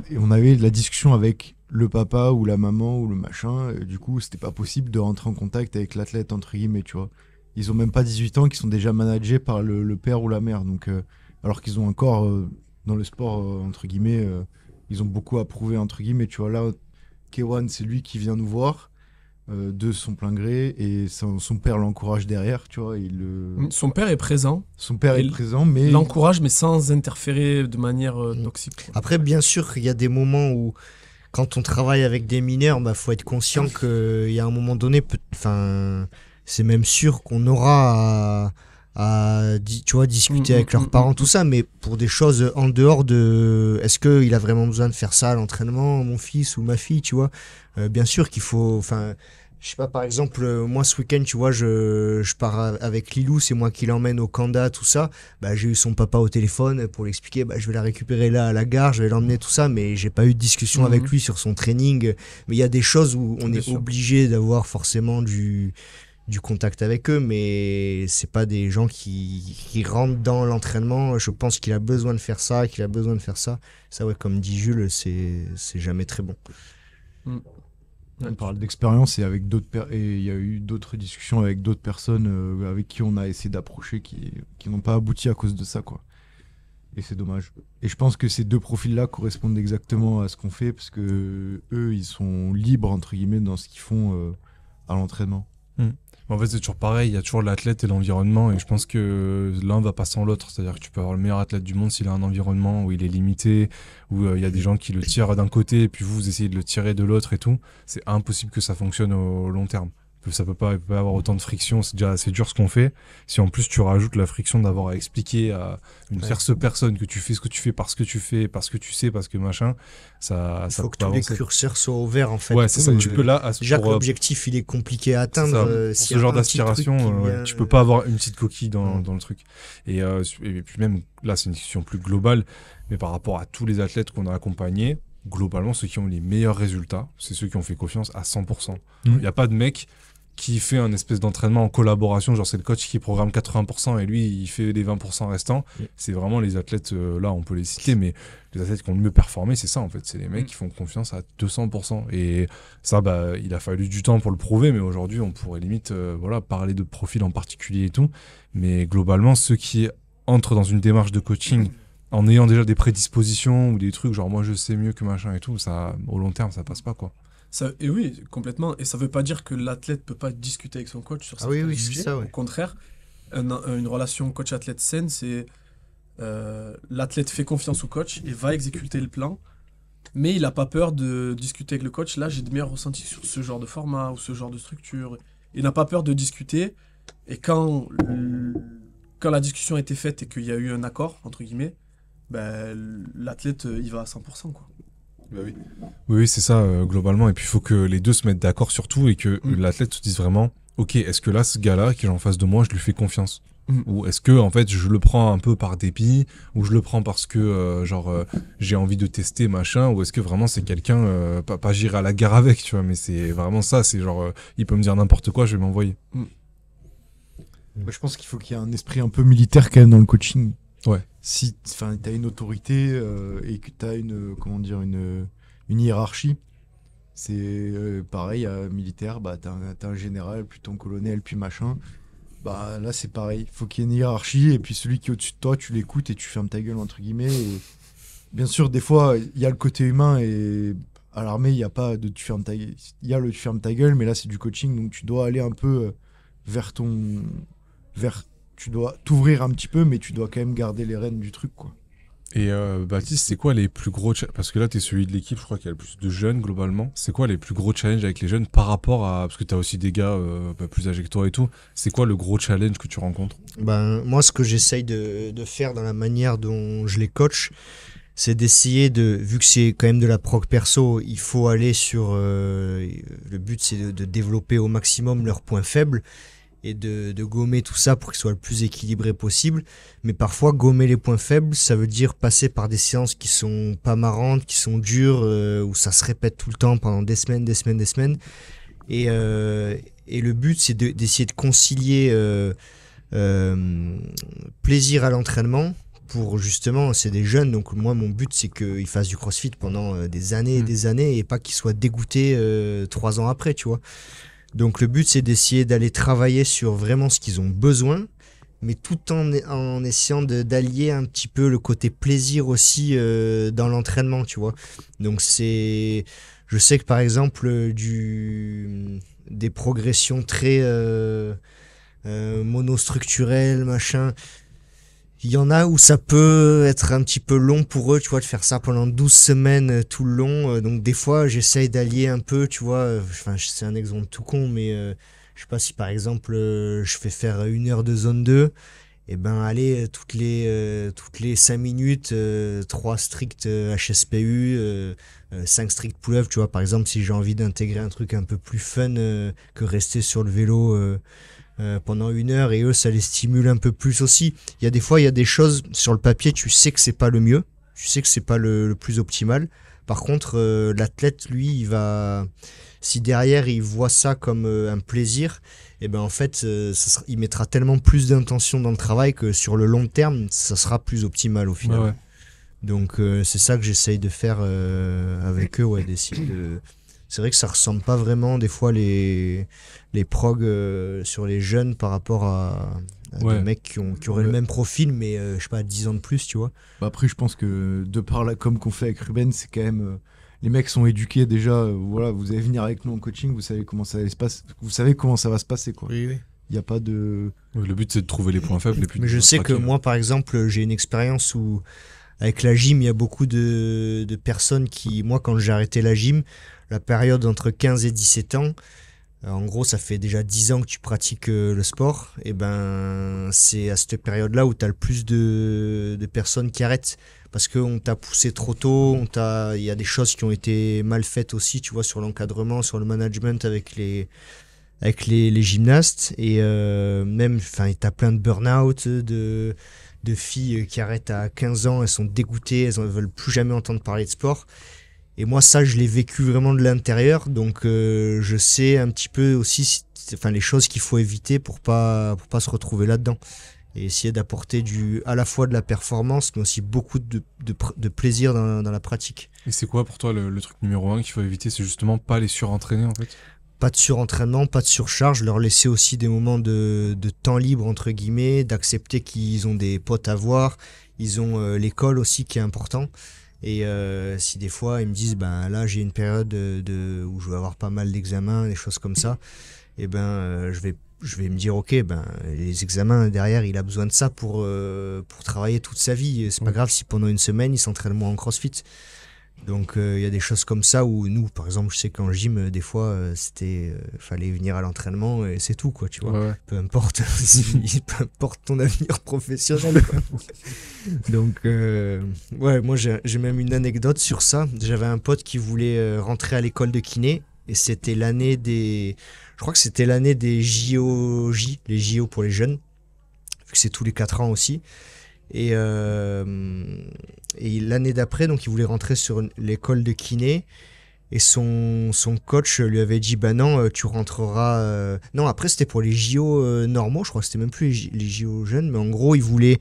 Et on avait de la discussion avec le papa ou la maman ou le machin. Et du coup, c'était pas possible de rentrer en contact avec l'athlète, entre guillemets, tu vois. Ils ont même pas 18 ans, qui sont déjà managés par le père ou la mère. Donc, alors qu'ils ont encore, dans le sport, entre guillemets, ils ont beaucoup à prouver, entre guillemets. Tu vois, là, Kewan, c'est lui qui vient nous voir de son plein gré et son père l'encourage derrière, tu vois. Son père est présent. Son père est présent, mais... l'encourage, mais sans interférer de manière toxique. Après, bien sûr, il y a des moments où, quand on travaille avec des mineurs, faut être conscient qu'il y a un moment donné, c'est même sûr qu'on aura tu vois, discuter avec leurs parents, tout ça, mais pour des choses en dehors de est-ce qu'il a vraiment besoin de faire ça à l'entraînement, mon fils ou ma fille, tu vois. Bien sûr qu'il faut, je sais pas, par exemple, moi ce week-end, tu vois, je pars avec Lilou, c'est moi qui l'emmène au Kanda, tout ça. J'ai eu son papa au téléphone pour lui expliquer, je vais la récupérer là à la gare, je vais l'emmener, tout ça, mais j'ai pas eu de discussion avec lui sur son training. Mais il y a des choses où on est obligé d'avoir forcément du contact avec eux, mais c'est pas des gens qui rentrent dans l'entraînement. Je pense qu'il a besoin de faire ça, Ça, ouais, comme dit Jules, c'est jamais très bon. On parle d'expérience et il y a eu d'autres discussions avec d'autres personnes avec qui on a essayé d'approcher qui n'ont pas abouti à cause de ça, quoi. Et c'est dommage. Et je pense que ces deux profils-là correspondent exactement à ce qu'on fait, parce que eux, ils sont libres, entre guillemets, dans ce qu'ils font à l'entraînement. En fait, c'est toujours pareil, il y a toujours l'athlète et l'environnement, et je pense que l'un va pas sans l'autre. C'est-à-dire que tu peux avoir le meilleur athlète du monde s'il a un environnement où il est limité, où il y a des gens qui le tirent d'un côté, et puis vous essayez de le tirer de l'autre et tout. C'est impossible que ça fonctionne au long terme. Ça peut pas avoir autant de friction, c'est déjà assez dur ce qu'on fait. Si en plus tu rajoutes la friction d'avoir à expliquer à une tierce personne que tu fais ce que tu fais parce que tu fais, parce que tu sais, parce que machin, ça faut que tous les curseurs soient ouverts en fait. Ouais, c'est ça. Tu peux là, déjà que l'objectif il est compliqué à atteindre. Pour ce genre d'aspiration, tu peux pas avoir une petite coquille dans le truc. Et puis même là, c'est une discussion plus globale, mais par rapport à tous les athlètes qu'on a accompagnés, globalement, ceux qui ont les meilleurs résultats, c'est ceux qui ont fait confiance à 100%. Il n'y a pas de mec qui fait un espèce d'entraînement en collaboration, genre c'est le coach qui programme 80% et lui il fait les 20% restants. C'est vraiment les athlètes, là on peut les citer, mais les athlètes qui ont le mieux performé, c'est ça en fait, c'est les mecs qui font confiance à 200%. Et ça, il a fallu du temps pour le prouver, mais aujourd'hui on pourrait limite parler de profil en particulier et tout, mais globalement ceux qui entrent dans une démarche de coaching en ayant déjà des prédispositions ou des trucs genre moi je sais mieux que machin et tout, ça au long terme ça passe pas quoi. Et oui, complètement. Et ça veut pas dire que l'athlète peut pas discuter avec son coach sur certains sujets. Ça, ouais. Au contraire, une relation coach-athlète saine, c'est l'athlète fait confiance au coach et va exécuter le plan, mais il a pas peur de discuter avec le coach. Là, j'ai de meilleurs ressentis sur ce genre de format ou ce genre de structure. Il n'a pas peur de discuter. Et quand la discussion a été faite et qu'il y a eu un accord, entre guillemets, l'athlète, il va à 100%, quoi. Bah oui, c'est ça, globalement. Et puis, il faut que les deux se mettent d'accord sur tout et que l'athlète se dise vraiment, ok, est-ce que là, ce gars-là qui est en face de moi, je lui fais confiance ? Ou est-ce que, en fait, je le prends un peu par dépit, ou je le prends parce que, j'ai envie de tester, machin, ou est-ce que vraiment c'est quelqu'un, pas j'irai à la guerre avec, tu vois, mais c'est vraiment ça, c'est genre, il peut me dire n'importe quoi, je vais m'envoyer. Moi, je pense qu'il faut qu'il y ait un esprit un peu militaire quand même dans le coaching. Ouais. Si t'as une autorité et que t'as une hiérarchie, c'est pareil, militaire, t'as un général, puis ton colonel, puis machin. Là c'est pareil, faut qu'il y ait une hiérarchie et puis celui qui est au-dessus de toi, tu l'écoutes et tu fermes ta gueule entre guillemets. Et bien sûr, des fois, il y a le côté humain et à l'armée, il y a pas de tu fermes ta gueule. Il y a le tu fermes ta gueule, mais là c'est du coaching, donc tu dois aller un peu tu dois t'ouvrir un petit peu, mais tu dois quand même garder les rênes du truc, quoi. Et Baptiste, c'est quoi les plus gros parce que là t'es celui de l'équipe, je crois qu'il y a le plus de jeunes globalement. C'est quoi les plus gros challenges avec les jeunes par rapport à, parce que t'as aussi des gars plus âgés que toi et tout. C'est quoi le gros challenge que tu rencontres ? Moi, ce que j'essaye de faire dans la manière dont je les coach, c'est d'essayer vu que c'est quand même de la prog perso, il faut aller sur le but c'est de développer au maximum leurs points faibles et de gommer tout ça pour qu'ils soient le plus équilibré possible. Mais parfois, gommer les points faibles, ça veut dire passer par des séances qui sont pas marrantes, qui sont dures, où ça se répète tout le temps pendant des semaines. Et le but, c'est d'essayer de concilier plaisir à l'entraînement. Pour justement, c'est des jeunes, donc moi mon but c'est qu'ils fassent du crossfit pendant des années et des années et pas qu'ils soient dégoûtés 3 ans après, tu vois. Donc le but c'est d'essayer d'aller travailler sur vraiment ce qu'ils ont besoin, mais tout en essayant d'allier un petit peu le côté plaisir aussi dans l'entraînement, tu vois. Donc je sais que par exemple des progressions très monostructurelles, machin, il y en a où ça peut être un petit peu long pour eux, tu vois, de faire ça pendant 12 semaines tout le long. Donc des fois, j'essaye d'allier un peu, tu vois. Enfin, c'est un exemple tout con, mais je sais pas si par exemple, je fais faire 1 heure de zone 2. Et allez, toutes les 5 minutes, 3 stricts HSPU, 5 stricts pull-up, tu vois. Par exemple, si j'ai envie d'intégrer un truc un peu plus fun que rester sur le vélo pendant 1 heure, et eux ça les stimule un peu plus aussi. Il y a des fois, il y a des choses sur le papier, tu sais que c'est pas le mieux, tu sais que c'est pas le plus optimal. Par contre, l'athlète, lui, si derrière il voit ça comme un plaisir, et en fait il mettra tellement plus d'intention dans le travail que sur le long terme ça sera plus optimal au final. Ouais. Donc c'est ça que j'essaye de faire avec eux, ouais, d'essayer de... C'est vrai que ça ressemble pas vraiment des fois les progs sur les jeunes par rapport à des mecs qui auraient le même profil, mais je sais pas, 10 ans de plus, tu vois. Après, je pense que de par la com qu'on fait avec Ruben, c'est quand même les mecs sont éduqués déjà. Voilà, vous allez venir avec nous en coaching, vous savez comment ça va se passer, vous savez comment ça va se passer, quoi. Oui. Il y a pas de. Le but c'est de trouver les points faibles. Mais je sais que moi, par exemple, j'ai une expérience où avec la gym, il y a beaucoup de personnes qui, moi, quand j'ai arrêté la gym, la période entre 15 et 17 ans, En gros, ça fait déjà 10 ans que tu pratiques le sport. Et ben, c'est à cette période-là où tu as le plus de personnes qui arrêtent. Parce qu'on t'a poussé trop tôt, il y a des choses qui ont été mal faites aussi, tu vois, sur l'encadrement, sur le management avec les gymnastes. Et même, enfin, tu as plein de burn-out, de filles qui arrêtent à 15 ans, elles sont dégoûtées, elles ne veulent plus jamais entendre parler de sport. Et moi, ça, je l'ai vécu vraiment de l'intérieur, donc je sais un petit peu aussi les choses qu'il faut éviter pour pas se retrouver là-dedans. Et essayer d'apporter à la fois de la performance, mais aussi beaucoup de plaisir dans la pratique. Et c'est quoi pour toi le truc numéro 1 qu'il faut éviter? C'est justement pas les surentraîner en fait? Pas de surentraînement, pas de surcharge, leur laisser aussi des moments de temps libre, entre guillemets, d'accepter qu'ils ont des potes à voir, ils ont l'école aussi qui est important. Et si des fois ils me disent là j'ai une période où je vais avoir pas mal d'examens, des choses comme ça, et je vais me dire ok, les examens derrière il a besoin de ça pour travailler toute sa vie. C'est pas grave si pendant une semaine il s'entraîne moins en CrossFit. Donc il y a des choses comme ça où nous par exemple je sais qu'en gym des fois fallait venir à l'entraînement et c'est tout quoi, tu vois. Ouais. Peu importe peu importe ton avenir professionnel quoi. Donc moi j'ai même une anecdote sur ça. J'avais un pote qui voulait rentrer à l'école de kiné et c'était l'année des JOJ, les JO pour les jeunes, vu que c'est tous les 4 ans aussi. Et l'année d'après, donc il voulait rentrer sur l'école de kiné et son coach lui avait dit non, tu rentreras. Non, après c'était pour les JO normaux, je crois que c'était même plus les JO jeunes, mais en gros il voulait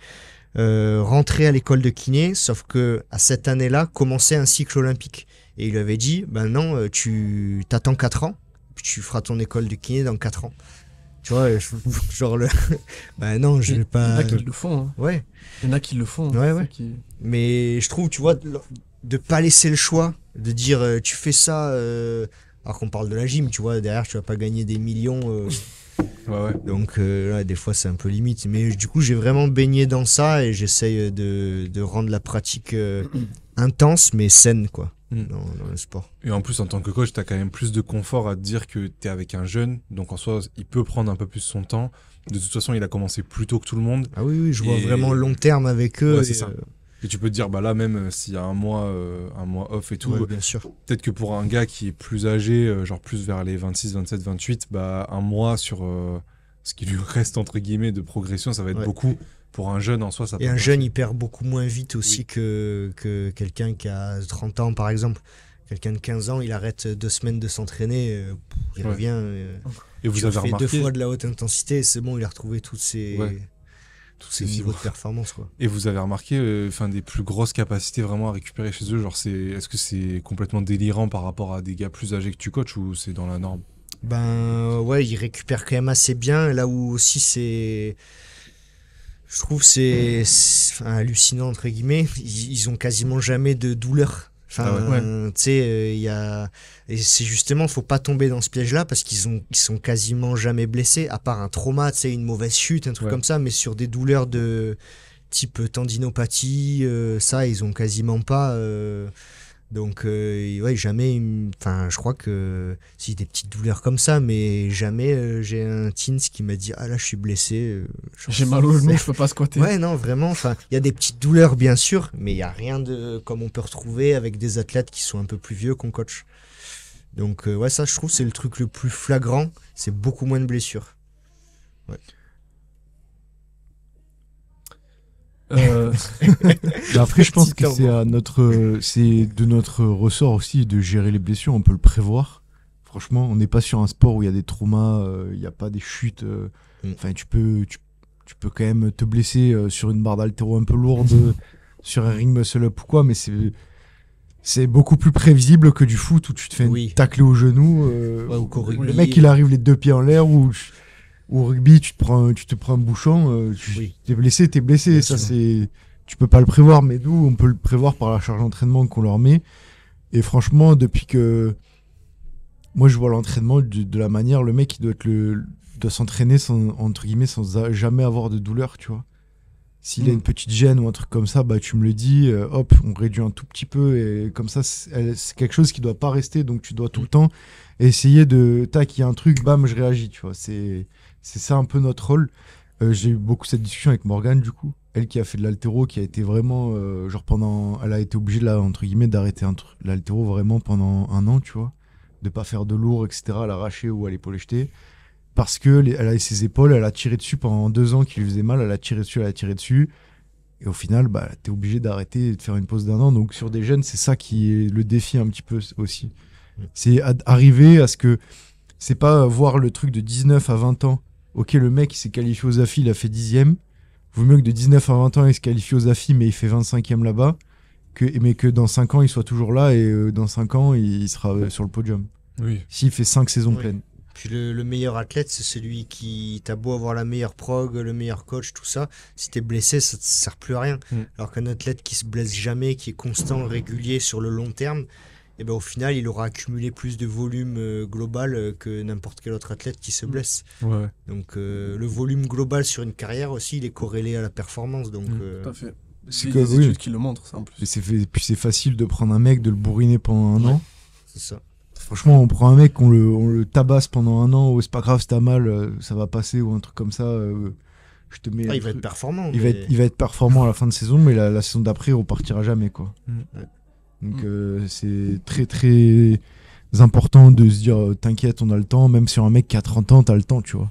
rentrer à l'école de kiné, sauf que à cette année-là commençait un cycle olympique et il lui avait dit non, tu t'attends 4 ans, puis tu feras ton école de kiné dans 4 ans. Tu vois, genre non, je vais pas. Il y en a qui le font. Hein. Ouais. Il y en a qui le font. Ouais. Mais je trouve, tu vois, de pas laisser le choix, de dire tu fais ça, alors qu'on parle de la gym, tu vois, derrière tu vas pas gagner des millions. Ouais. Donc là, des fois c'est un peu limite. Mais du coup, j'ai vraiment baigné dans ça et j'essaye de rendre la pratique intense mais saine, quoi. Dans le sport. Et en plus, en tant que coach, tu as quand même plus de confort à te dire que tu es avec un jeune, donc en soi, il peut prendre un peu plus son temps. De toute façon, il a commencé plus tôt que tout le monde. Ah oui, je vois vraiment long terme avec eux. Ouais, c'est ça. Et tu peux te dire, là, même s'il y a un mois off et tout, bien sûr. Peut-être que pour un gars qui est plus âgé, genre plus vers les 26, 27, 28, un mois sur ce qui lui reste, entre guillemets, de progression, ça va être beaucoup. Pour un jeune en soi, ça peut. Et un jeune, il perd beaucoup moins vite aussi que quelqu'un qui a 30 ans, par exemple. Quelqu'un de 15 ans, il arrête 2 semaines de s'entraîner, il revient. Et vous avez remarqué 2 fois de la haute intensité, c'est bon, il a retrouvé tous ses niveaux de performance, quoi. Et vous avez remarqué des plus grosses capacités vraiment à récupérer chez eux, genre est-ce que c'est complètement délirant par rapport à des gars plus âgés que tu coaches ou c'est dans la norme? Ouais, ils récupèrent quand même assez bien, là où aussi c'est... Je trouve c'est hallucinant entre guillemets. Ils ont quasiment jamais de douleur. Tu sais, et c'est justement, faut pas tomber dans ce piège-là parce ils sont quasiment jamais blessés, à part un trauma, tu sais, une mauvaise chute, un truc comme ça, mais sur des douleurs de type tendinopathie, ça, ils ont quasiment pas. Donc, jamais. Enfin, je crois que si des petites douleurs comme ça, mais jamais j'ai un teens qui m'a dit là, je suis blessé. J'ai mal au genou, je peux pas squatter. Ouais, non, vraiment. Enfin, il y a des petites douleurs, bien sûr, mais il y a rien de comme on peut retrouver avec des athlètes qui sont un peu plus vieux qu'on coach. Donc, ça, je trouve, c'est le truc le plus flagrant. C'est beaucoup moins de blessures. Ouais. Après, je pense que c'est de notre ressort aussi de gérer les blessures. On peut le prévoir. Franchement, on n'est pas sur un sport où il y a des traumas, il n'y a pas des chutes. Enfin, tu peux quand même te blesser sur une barre d'haltéro un peu lourde, sur un ring muscle-up ou quoi, mais c'est beaucoup plus prévisible que du foot où tu te fais tacler au genou. Le mec, il arrive les 2 pieds en l'air ou au rugby, tu te prends un bouchon, t'es blessé. Bien ça, tu peux pas le prévoir, mais nous, on peut le prévoir par la charge d'entraînement qu'on leur met. Et franchement, depuis que moi, je vois l'entraînement de la manière, le mec, il doit s'entraîner sans jamais avoir de douleur, tu vois. S'il a une petite gêne ou un truc comme ça, bah tu me le dis, hop, on réduit un tout petit peu et comme ça, c'est quelque chose qui doit pas rester, donc tu dois tout le temps essayer de, tac, il y a un truc, bam, je réagis, tu vois. C'est ça un peu notre rôle. J'ai eu beaucoup cette discussion avec Morgane, du coup. Elle qui a fait de l'haltéro, qui a été vraiment, elle a été obligée, là, entre guillemets, d'arrêter l'haltéro vraiment pendant 1 an, tu vois. De pas faire de lourd, etc., à l'arracher ou à l'épaule jetée. Parce que elle a ses épaules, elle a tiré dessus pendant 2 ans qui lui faisait mal, elle a tiré dessus. Et au final, bah, t'es obligé d'arrêter et de faire une pause d'1 an. Donc sur des jeunes, c'est ça qui est le défi un petit peu aussi. C'est arriver à ce que, c'est pas voir le truc de 19 à 20 ans. Ok, le mec, il s'est qualifié aux AFI, il a fait 10e. Vaut mieux que de 19 à 20 ans, il se qualifie aux AFI, mais il fait 25e là-bas. Mais que dans 5 ans, il soit toujours là et dans 5 ans, il sera sur le podium. Oui. S'il fait 5 saisons pleines. Puis le meilleur athlète, c'est celui qui, t'as beau avoir la meilleure prog, le meilleur coach, tout ça, si t'es blessé, ça te sert plus à rien. Alors qu'un athlète qui se blesse jamais, qui est constant, régulier sur le long terme, et ben au final, il aura accumulé plus de volume global que n'importe quel autre athlète qui se blesse. Ouais. Donc le volume global sur une carrière aussi, il est corrélé à la performance. Donc, Tout à fait. C'est des études qui le montrent, ça, en plus. Puis c'est facile de prendre un mec, de le bourriner pendant 1 an. C'est ça. Franchement, on prend un mec, on le tabasse pendant 1 an, c'est pas grave, si t'as mal, ça va passer, ou un truc comme ça. Je te mets il va être performant. Il va être performant à la fin de saison, mais la saison d'après, il repartira jamais, quoi. Ouais. Donc c'est très très important de se dire t'inquiète, on a le temps, même sur un mec qui a 30 ans, t'as le temps, tu vois.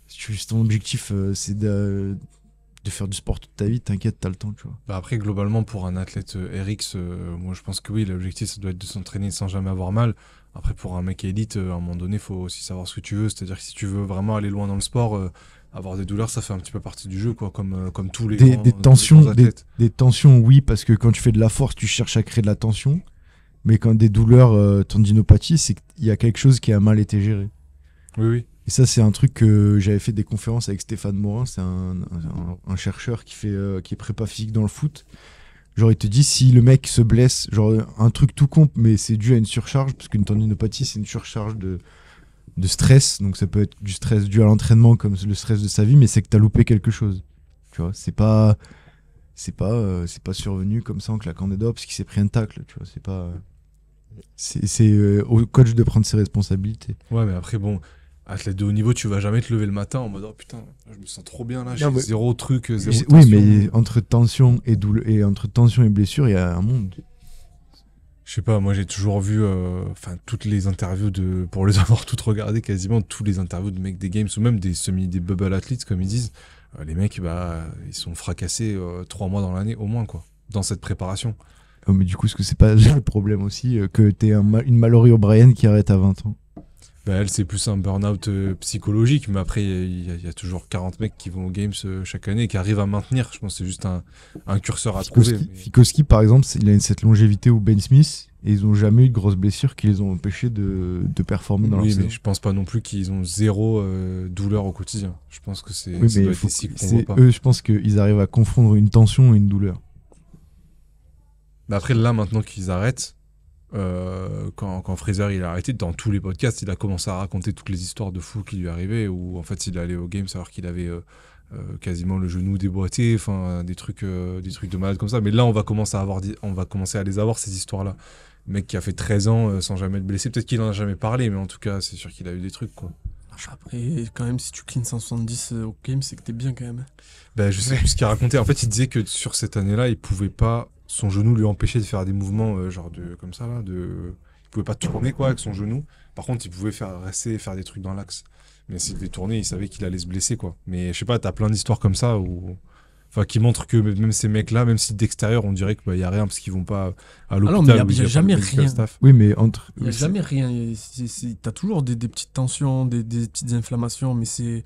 Si ton objectif c'est de faire du sport toute ta vie, t'inquiète, t'as le temps, tu vois. Bah après, globalement, pour un athlète RX, moi je pense que oui, l'objectif ça doit être de s'entraîner sans jamais avoir mal. Après, pour un mec élite, à un moment donné, il faut aussi savoir ce que tu veux. C'est-à-dire que si tu veux vraiment aller loin dans le sport, avoir des douleurs, ça fait un petit peu partie du jeu, quoi, comme tous les grands, des tous tensions, les grands athlètes. des tensions, oui, parce que quand tu fais de la force, tu cherches à créer de la tension. Mais quand des douleurs, tendinopathie, c'est qu'il y a quelque chose qui a mal été géré. Oui, oui. Et ça, c'est un truc que j'avais fait des conférences avec Stéphane Morin, c'est un chercheur qui est prépa physique dans le foot. Genre, il te dit, si le mec se blesse, genre un truc tout con, mais c'est dû à une surcharge, parce qu'une tendinopathie, c'est une surcharge de stress. Donc, ça peut être du stress dû à l'entraînement, comme le stress de sa vie, mais c'est que t'as loupé quelque chose. Tu vois, c'est pas survenu comme ça en claquant des doigts parce qu'il s'est pris un tacle, tu vois. C'est pas. C'est au coach de prendre ses responsabilités. Ouais, mais après, bon, athlète de haut niveau, tu vas jamais te lever le matin en mode oh putain, je me sens trop bien là, j'ai zéro truc, zéro tension. Oui, mais entre tension et blessure, il y a un monde. Je sais pas, moi j'ai toujours vu toutes les interviews pour les avoir toutes regardées, quasiment tous les interviews de mecs des games ou même des bubble athletes comme ils disent. Les mecs, bah, ils sont fracassés 3 mois dans l'année au moins, quoi, dans cette préparation. Oh, mais du coup, est-ce que c'est pas le problème aussi que t'es une Mallory O'Brien qui arrête à 20 ans? Bah, elle, c'est plus un burn-out psychologique, mais après, il y a toujours 40 mecs qui vont aux Games chaque année et qui arrivent à maintenir. Je pense que c'est juste un curseur à trouver. Fikowski, par exemple, il a cette longévité où Ben Smith, et ils n'ont jamais eu de grosses blessures qui les ont empêchés de performer dans leur saison. Oui, mais je pense pas non plus qu'ils ont zéro douleur au quotidien. Je pense que c'est des cycles qu'on voit pas. Eux, je pense qu'ils arrivent à confondre une tension et une douleur. Mais après, là, maintenant qu'ils arrêtent, quand Fraser il a arrêté, dans tous les podcasts, il a commencé à raconter toutes les histoires de fous qui lui arrivaient, où en fait il allait aux Games alors qu'il avait quasiment le genou déboîté, enfin des trucs de malade comme ça. Mais là, on va commencer à les avoir ces histoires-là. Le mec qui a fait 13 ans sans jamais être blessé, peut-être qu'il en a jamais parlé, mais en tout cas, c'est sûr qu'il a eu des trucs, quoi. Après, quand même, si tu clean 170 au Games, c'est que t'es bien quand même. Ben, je sais plus ce qu'il racontait. En fait, il disait que sur cette année-là, il pouvait pas. Son genou lui empêchait de faire des mouvements comme ça là, il pouvait pas tourner quoi avec son genou. Par contre, il pouvait rester faire des trucs dans l'axe. Mais s'il devait tourner, il savait qu'il allait se blesser quoi. Mais je sais pas, t'as plein d'histoires comme ça qui montrent que même ces mecs-là, même si d'extérieur on dirait qu'il y a rien parce qu'ils vont pas à l'hôpital. Non, mais il y a jamais rien. Oui, mais il y a jamais rien. T'as toujours des petites tensions, des petites inflammations, mais c'est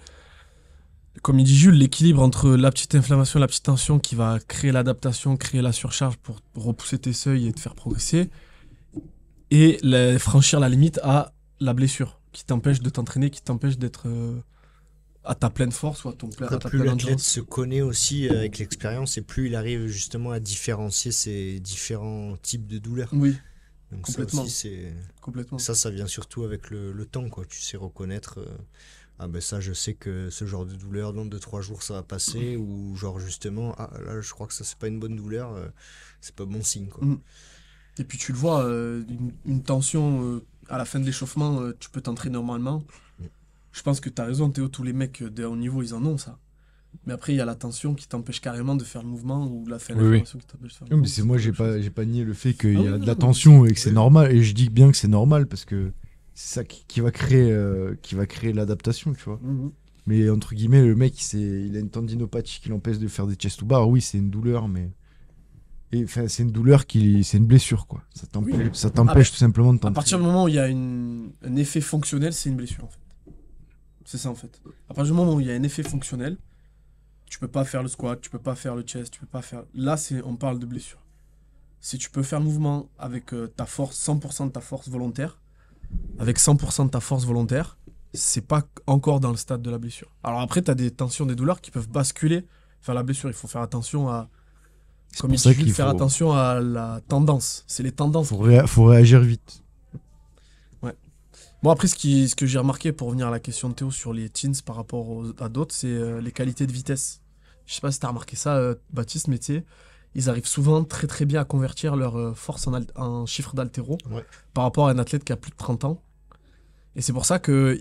comme il dit Jules, l'équilibre entre la petite inflammation et la petite tension qui va créer l'adaptation, créer la surcharge pour repousser tes seuils et te faire progresser, et franchir la limite à la blessure qui t'empêche de t'entraîner, qui t'empêche d'être à ta pleine force ou à ta pleine endurance. Plus l'athlète se connaît aussi avec l'expérience et plus il arrive justement à différencier ces différents types de douleurs. Oui. Donc complètement. Ça aussi, complètement. Ça vient surtout avec le temps, quoi. Tu sais reconnaître Ah ben ça, je sais que ce genre de douleur, dans 2-3 jours, ça va passer. Ou genre justement, ah là, je crois que ça, c'est pas une bonne douleur. C'est pas bon signe, quoi. Et puis tu le vois, une tension à la fin de l'échauffement, tu peux t'entraîner normalement. Je pense que tu as raison, Théo, tous les mecs de haut niveau, ils en ont ça. Mais après, il y a la tension qui t'empêche carrément de faire le mouvement ou la fin de la formation qui t'empêche de faire le Oui, mouvement. mais moi, j'ai pas nié le fait qu'il y a oui, de la non, tension et que c'est oui. normal. Et je dis bien que c'est normal parce que c'est ça qui va créer l'adaptation, tu vois. Mais entre guillemets, le mec, il a une tendinopathie qui l'empêche de faire des chest to bar. Oui, c'est une douleur, mais. Enfin, c'est une douleur c'est une blessure, quoi. Ça t'empêche tout simplement de À t'entraîner. partir du moment où il y a un effet fonctionnel, c'est une blessure en fait. C'est ça en fait. À partir du moment où il y a un effet fonctionnel, tu peux pas faire le squat, tu peux pas faire le chest, tu peux pas faire. Là, on parle de blessure. Si tu peux faire le mouvement avec ta force, 100% de ta force volontaire, avec 100% de ta force volontaire, c'est pas encore dans le stade de la blessure. Alors après, tu as des tensions, des douleurs qui peuvent basculer vers la blessure. Il faut faire attention à. Comme il dit, faire attention à la tendance. C'est les tendances. Faut réagir vite. Bon, après, ce que j'ai remarqué pour revenir à la question de Théo sur les teens par rapport à d'autres, c'est les qualités de vitesse. Je sais pas si tu as remarqué ça, Baptiste, mais tu sais, ils arrivent souvent très très bien à convertir leur force en chiffre d'haltéro par rapport à un athlète qui a plus de 30 ans. Et c'est pour ça que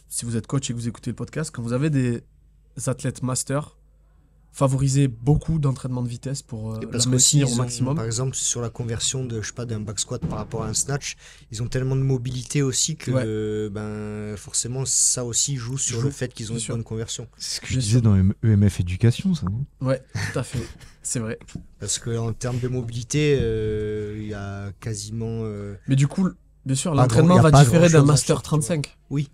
si vous êtes coach et que vous écoutez le podcast, quand vous avez des athlètes master, favoriser beaucoup d'entraînement de vitesse pour la maintenir au maximum. Par exemple, sur la conversion d'un back squat par rapport à un snatch, ils ont tellement de mobilité aussi que forcément ça aussi joue sur le fait qu'ils ont une bonne conversion. C'est ce que je disais dans EMF Éducation, ça, non ? Ouais, tout à fait. C'est vrai. Parce qu'en termes de mobilité, il y a quasiment... Mais du coup, bien sûr, l'entraînement va différer d'un Master 35. Oui.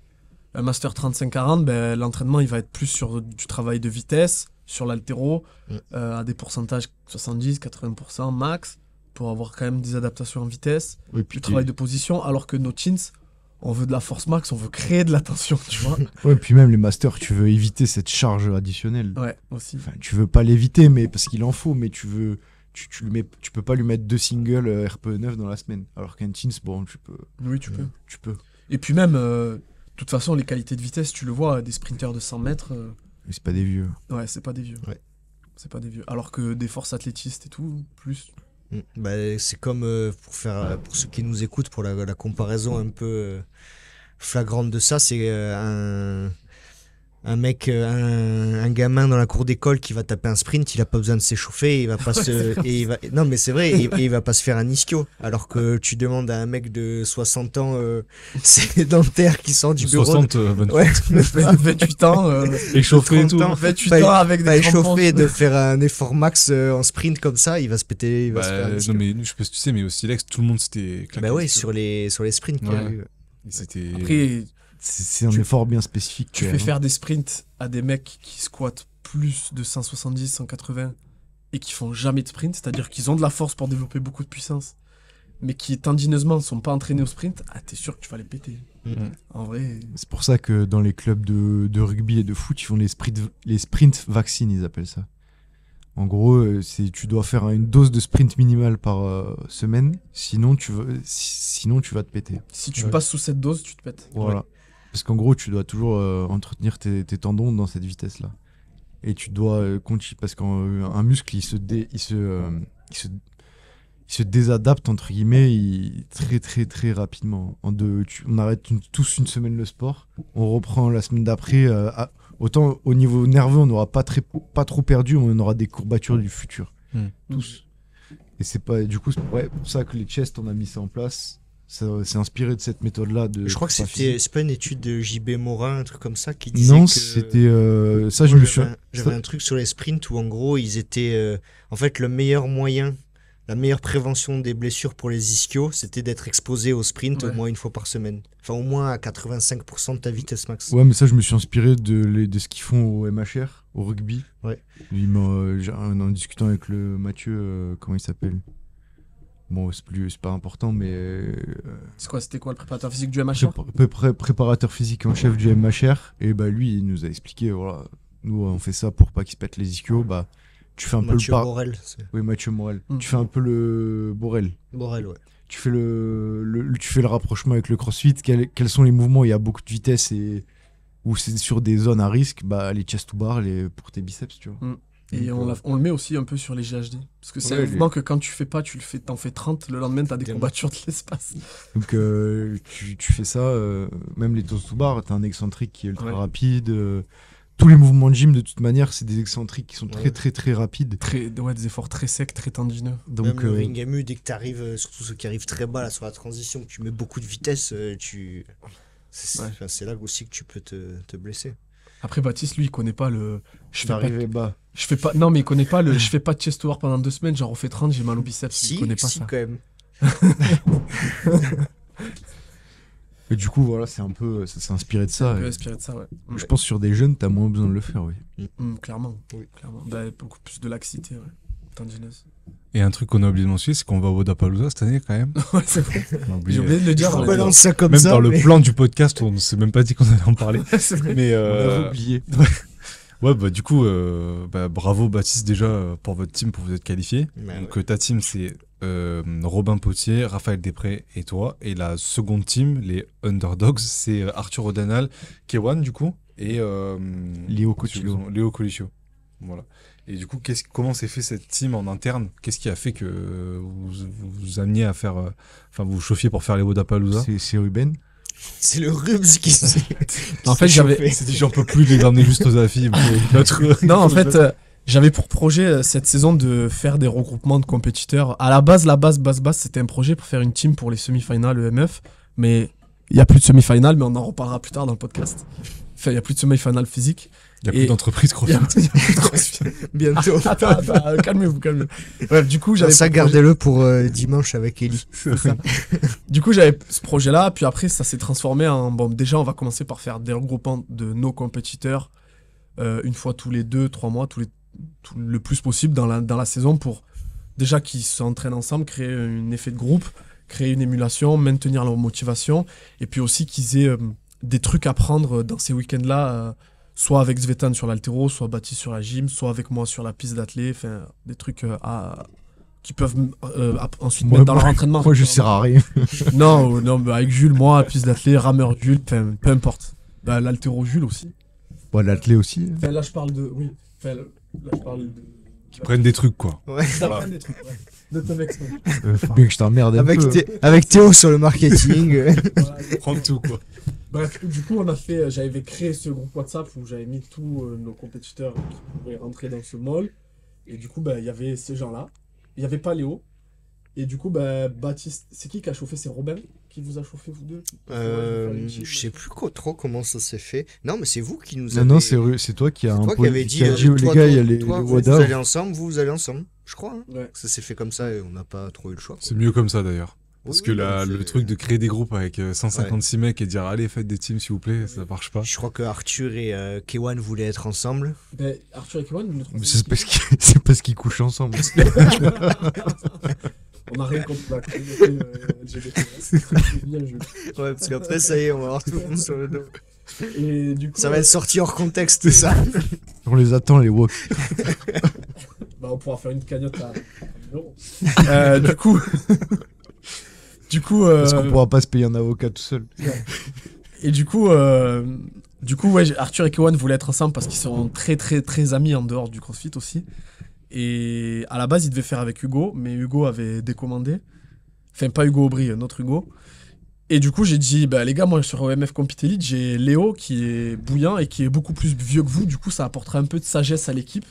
Un Master 35-40, l'entraînement il va être plus sur du travail de vitesse, sur l'haltéro, à des pourcentages 70-80% max, pour avoir quand même des adaptations en vitesse, du travail de position, alors que nos teens, on veut de la force max, on veut créer de la tension, tu vois. Ouais, puis même les masters, tu veux éviter cette charge additionnelle. Ouais, aussi. Enfin, tu veux pas l'éviter, mais parce qu'il en faut, mais tu peux pas lui mettre 2 singles RPE9 dans la semaine. Alors qu'un teens, bon, tu peux. Oui, tu peux. Tu peux. Et puis même, de toute façon, les qualités de vitesse, tu le vois, des sprinters de 100 mètres... Mais c'est pas des vieux. Ouais, c'est pas des vieux. Ouais. C'est pas des vieux. Alors que des forces athlétistes et tout, plus. C'est comme pour ceux qui nous écoutent, pour la comparaison un peu flagrante de ça, c'est un mec, un gamin dans la cour d'école qui va taper un sprint, il a pas besoin de s'échauffer, il va pas non mais c'est vrai, et il va pas se faire un ischio, alors que tu demandes à un mec de 60 ans sédentaire qui sort du bureau 60, 28 ans échauffé et tout, 28 ans avec des échauffé de faire un effort max en sprint comme ça, il va se péter, il va se faire un ischio. Non mais je sais pas si tu sais, mais au Silex tout le monde s'était claqué. Bah ouais, sur les sprints qu'il y a eu. C'était... Après, c'est un effort bien spécifique. Tu fais faire des sprints à des mecs qui squattent plus de 170, 180 et qui font jamais de sprint, c'est-à-dire qu'ils ont de la force pour développer beaucoup de puissance, mais qui tendineusement sont pas entraînés au sprint, t'es sûr que tu vas les péter. En vrai. C'est pour ça que dans les clubs de rugby et de foot, ils font les sprint vaccines, ils appellent ça. En gros, tu dois faire une dose de sprint minimale par semaine, sinon tu vas te péter. Si tu passes sous cette dose, tu te pètes. Voilà. Ouais. Parce qu'en gros, tu dois toujours entretenir tes tendons dans cette vitesse-là. Et tu dois continuer, parce qu'un muscle, il se désadapte, entre guillemets, très très très rapidement. On arrête tous une semaine le sport, on reprend la semaine d'après. Autant au niveau nerveux, on n'aura pas trop perdu, on aura des courbatures du futur. Tous. Et c'est pas, du coup, c'est pour ça que les chests, on a mis ça en place. C'est inspiré de cette méthode-là. Je crois que c'est pas une étude de JB Morin, un truc comme ça, qui disait non, que... c'était... ça, J'avais un truc sur les sprints où, en gros, ils étaient... en fait, le meilleur moyen, la meilleure prévention des blessures pour les ischios, c'était d'être exposé au sprint au moins une fois par semaine. Enfin, au moins à 85% de ta vitesse max. Ouais, mais ça, je me suis inspiré de ce qu'ils font au MHR, au rugby. Ouais. En discutant avec le Mathieu, comment il s'appelle ? Bon, c'est pas important, mais... C'était quoi le préparateur physique du MHR ? Préparateur physique en chef du MHR. Et lui, il nous a expliqué, voilà, nous, on fait ça pour pas qu'ils se pètent les ischios. Tu fais un Mathieu peu le... Borel. Oui, Mathieu Morel. Tu fais un peu le... Borel, ouais. Tu fais le rapprochement avec le crossfit. Quels sont les mouvements ? Il y a beaucoup de vitesse et où c'est sur des zones à risque, bah les chest to bar pour tes biceps, tu vois. Et Donc, on le met aussi un peu sur les GHD. Parce que c'est Ouais, un mouvement que quand tu fais pas, t'en fais 30, le lendemain t'as des courbatures de l'espace. Donc tu fais ça, même les toast to bar, t'as un excentrique qui est ultra rapide. Tous les mouvements de gym, de toute manière, c'est des excentriques qui sont très très très rapides. Des efforts très secs, très tendineux. Donc, même le ring MU, dès que t'arrives, surtout ceux qui arrivent très bas là, sur la transition, que tu mets beaucoup de vitesse, c'est là aussi que tu peux te blesser. Après Baptiste, lui, il connaît pas le... bas. Non, mais il connaît pas le... Je fais pas de chest to bar pendant 2 semaines, j'en refais 30, j'ai mal au biceps. Il connaît pas ça. Quand même. Et du coup, voilà, c'est un peu... Ça s'est inspiré de ça. Un peu inspiré de ça, ouais. Je pense que sur des jeunes, t'as moins besoin de le faire, oui. Clairement. Oui. Clairement. Bah, beaucoup plus de laxité, ouais. Tendineuse. Et un truc qu'on a oublié de mentionner, c'est qu'on va au Wodapalooza cette année quand même. Ouais, c'est vrai. Oublié. J'ai oublié de le dire. On balance ça comme Même ça. dans le plan du podcast, on s'est même pas dit qu'on allait en parler. Mais On avait oublié. Ouais, bah du coup, bravo Baptiste déjà pour votre team, pour vous être qualifié. Donc ta team c'est Robin Potier, Raphaël Després et toi. Et la seconde team, les Underdogs, c'est Arthur Odanal, Kewan du coup, et Léo Colicio. Voilà. Et du coup, comment s'est fait cette team en interne? Qu'est-ce qui a fait que vous ameniez à faire, vous vous chauffiez pour faire les Wodapalooza? C'est Ruben. C'est le Rubs qui s'est... En fait, C'est dit, j'en peux plus de les ramener juste aux affiches. Non, en fait, j'avais pour projet cette saison de faire des regroupements de compétiteurs. À la base, c'était un projet pour faire une team pour les semi-finales EMF. Mais il n'y a plus de semi-finales, mais on en reparlera plus tard dans le podcast. Enfin, il n'y a plus de semi-finales physiques. Il n'y a plus d'entreprise CrossFit. Bientôt. Attends, calmez-vous. Bref, du coup, j'avais... Ça, gardez-le pour dimanche avec Ellie. Du coup, j'avais ce projet-là, puis après, ça s'est transformé en... Bon, déjà, on va commencer par faire des regroupements de nos compétiteurs une fois tous les 2-3 mois, le plus possible dans la saison pour, déjà, qu'ils s'entraînent ensemble, créer un effet de groupe, créer une émulation, maintenir leur motivation, et puis aussi qu'ils aient des trucs à prendre dans ces week-ends-là, soit avec Zvetan sur l'haltéro, soit Baptiste sur la gym, soit avec moi sur la piste d'athlé, enfin des trucs qui peuvent ensuite mettre dans leur entraînement. Moi, je sers à rien. Non, bah, avec Jules, moi, piste d'athlé, rameur Jules, peu importe. Bah, l'haltéro Jules aussi. Bon, l'athlé aussi. Enfin, là, je parle de... Oui, enfin, là, je parle de... Qui prennent des trucs, quoi. Ouais. Voilà. Des trucs, ouais. De ton ex, faut bien que je t'emmerde un peu. Avec Théo sur le marketing. voilà. Prendre tout, quoi. Bref, du coup, j'avais créé ce groupe WhatsApp où j'avais mis tous nos compétiteurs qui pouvaient rentrer dans ce mall. Et du coup, il y avait ces gens-là. Il n'y avait pas Léo. Et du coup, Baptiste, c'est qui a chauffé? C'est Robin qui vous a chauffé, vous deux? Je sais plus trop comment ça s'est fait. Non, mais c'est vous qui nous avez... Non, c'est toi qui a un peu... avait dit, les gars, il y a les WADA. Vous allez ensemble, vous allez ensemble. Je crois. Hein. Ouais. Ça s'est fait comme ça et on n'a pas trop eu le choix. C'est mieux comme ça, d'ailleurs. Parce que oui, le truc de créer des groupes avec 156 mecs et dire allez faites des teams s'il vous plaît, ça marche pas. Je crois que Arthur et Kewan voulaient être ensemble. Arthur et Kewan, c'est parce qu'ils couchent ensemble. On n'a rien contre la communauté LGBT. C'est bien joué. Ouais, parce qu'après ça y est, on va avoir tout le monde sur le dos. Et du coup, ça va être sorti hors contexte ça. On les attend les woks. On pourra faire une cagnotte à 1 000 €. Du coup, parce qu'on pourra pas se payer un avocat tout seul. Et du coup, ouais, Arthur et Kewan voulaient être ensemble parce qu'ils sont très très très amis en dehors du CrossFit aussi. Et à la base, ils devaient faire avec Hugo, mais Hugo avait décommandé. Enfin, pas Hugo Aubry, un autre Hugo. Et du coup, j'ai dit, les gars, moi sur OMF Compete Elite, j'ai Léo qui est bouillant et qui est beaucoup plus vieux que vous. Du coup, ça apportera un peu de sagesse à l'équipe.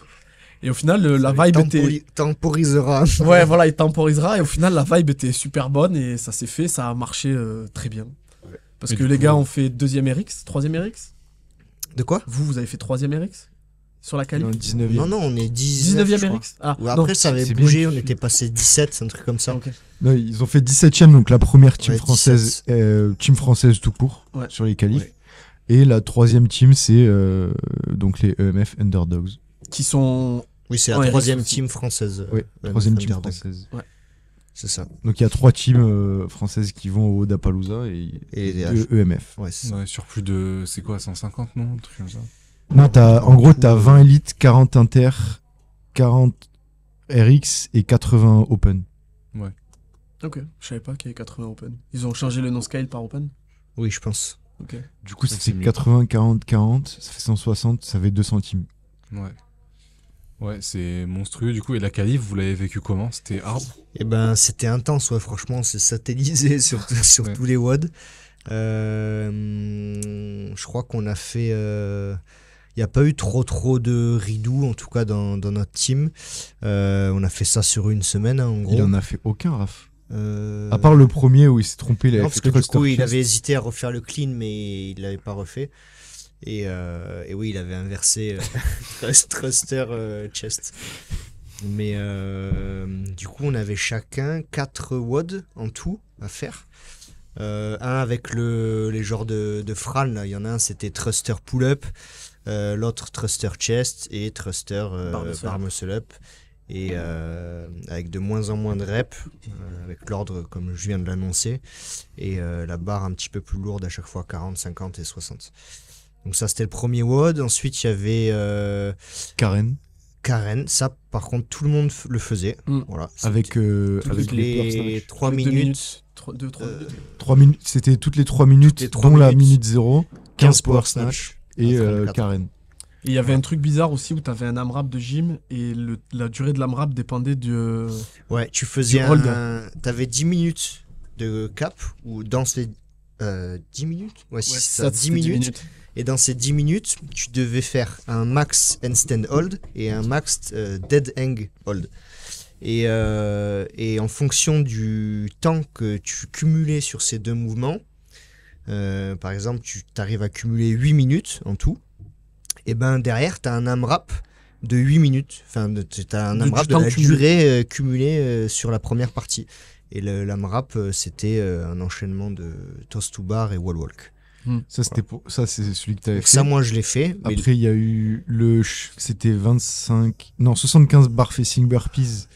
Et au final, la vibe était... temporisera. Ouais, voilà, il temporisera. Et au final, la vibe était super bonne et ça s'est fait, ça a marché très bien. Parce que les gars ont fait 2e RX, 3e RX. De quoi? Vous avez fait 3e RX sur la qualif? Non, on est 19e RX. Ah, après, ça avait bougé, on était passé 17, un truc comme ça. Okay. Non, ils ont fait 17e, donc la première team française, team française tout court, sur les qualifs. Ouais. Et la 3e team, c'est donc les EMF Underdogs. Qui sont... Oui, c'est la 3e team française. Oui, 3e team française. Ouais. C'est ça. Donc il y a 3 teams françaises qui vont au Wodapalooza et 2 EMF. Ouais, sur plus de... C'est quoi, 150, non? Un truc comme ça. Non, en gros, t'as 20 élites, 40 inter, 40 RX et 80 open. Ouais. Ok, je savais pas qu'il y avait 80 open. Ils ont changé le nom Scale par open? Oui, je pense. Ok. Du coup, Ça, ça c'est fait mieux. 80, 40, 40, ça fait 160, ça fait 2 centimes. Ouais. Ouais, c'est monstrueux du coup. Et la qualif, vous l'avez vécu comment? C'était hard? Et ben, c'était intense, ouais, franchement, c'est satellisé sur Ouais. tous les WOD. Je crois qu'on a fait. Il n'y a pas eu trop de ridoux, en tout cas dans notre team. On a fait ça sur une semaine, hein, en gros. Il en a fait aucun, Raph. Euh, À part le premier où il s'est trompé, il non, avait parce fait que du thruster coup, il chest. avait hésité à refaire le clean, mais il l'avait pas refait. Et oui, il avait inversé thruster chest. Mais du coup, on avait chacun 4 WOD en tout à faire. Un avec les genres de Fran, là. Il y en a un, c'était thruster pull-up, l'autre thruster chest et thruster bar muscle up. Et avec de moins en moins de reps, avec l'ordre comme je viens de l'annoncer, et la barre un petit peu plus lourde à chaque fois, 40, 50 et 60. Donc ça, c'était le premier WOD. Ensuite, il y avait Karen. Karen. Ça, par contre, tout le monde le faisait. Mm. Voilà. Avec, avec les 3 2 minutes, 2-3 minutes. 3 minutes, c'était toutes les 3 minutes, les 3 dont la minutes, minute 0, 15 power snatch et 34. Karen. Et il y avait un truc bizarre aussi où tu avais un AMRAP de gym et la durée de l'AMRAP dépendait de. Ouais, tu faisais Du hold. T'avais 10 minutes de cap, ou dans ces 10 minutes. Ouais, si, c'est ça, 10 c'était minutes. Et dans ces 10 minutes, tu devais faire un max handstand hold et un max dead hang hold. Et en fonction du temps que tu cumulais sur ces deux mouvements, par exemple, tu arrives à cumuler 8 minutes en tout, et ben derrière, tu as un AMRAP de 8 minutes. Enfin, tu as un Du AMRAP de temps la cumulé. durée cumulée sur la première partie. Et l'AMRAP, c'était un enchaînement de toss to bar et wall walk. Ça, ça, c'est celui que tu avais Donc fait. ça, moi, je l'ai fait. Mais Après, il y a eu c'était 75 bar facing burpees,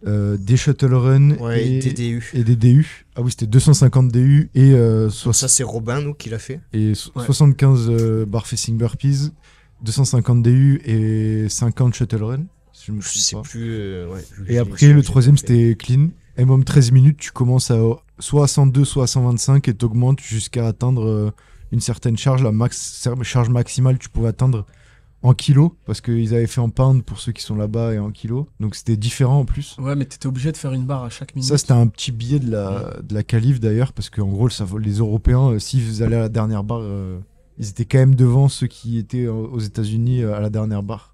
des shuttle run ouais, et DDU. des DU. Ah oui, c'était 250 DU et, Ça, c'est Robin, nous, qui l'a fait. et Ouais. 75 bar facing burpees, 250 DU et 50 shuttle run. Si je me Je trompe sais pas. plus. Ouais, Et après, le troisième, c'était clean. MM 13 minutes, tu commences à soit à 102, soit à 125 et t'augmentes jusqu'à atteindre une certaine charge. La charge maximale, tu pouvais atteindre en kilos, parce qu'ils avaient fait en pound pour ceux qui sont là-bas et en kilos. Donc c'était différent en plus. Ouais, mais t'étais obligé de faire une barre à chaque minute. Ça, c'était un petit billet de la qualif d'ailleurs, parce qu'en gros, les Européens, s'ils allaient à la dernière barre, ils étaient quand même devant ceux qui étaient aux États-Unis à la dernière barre.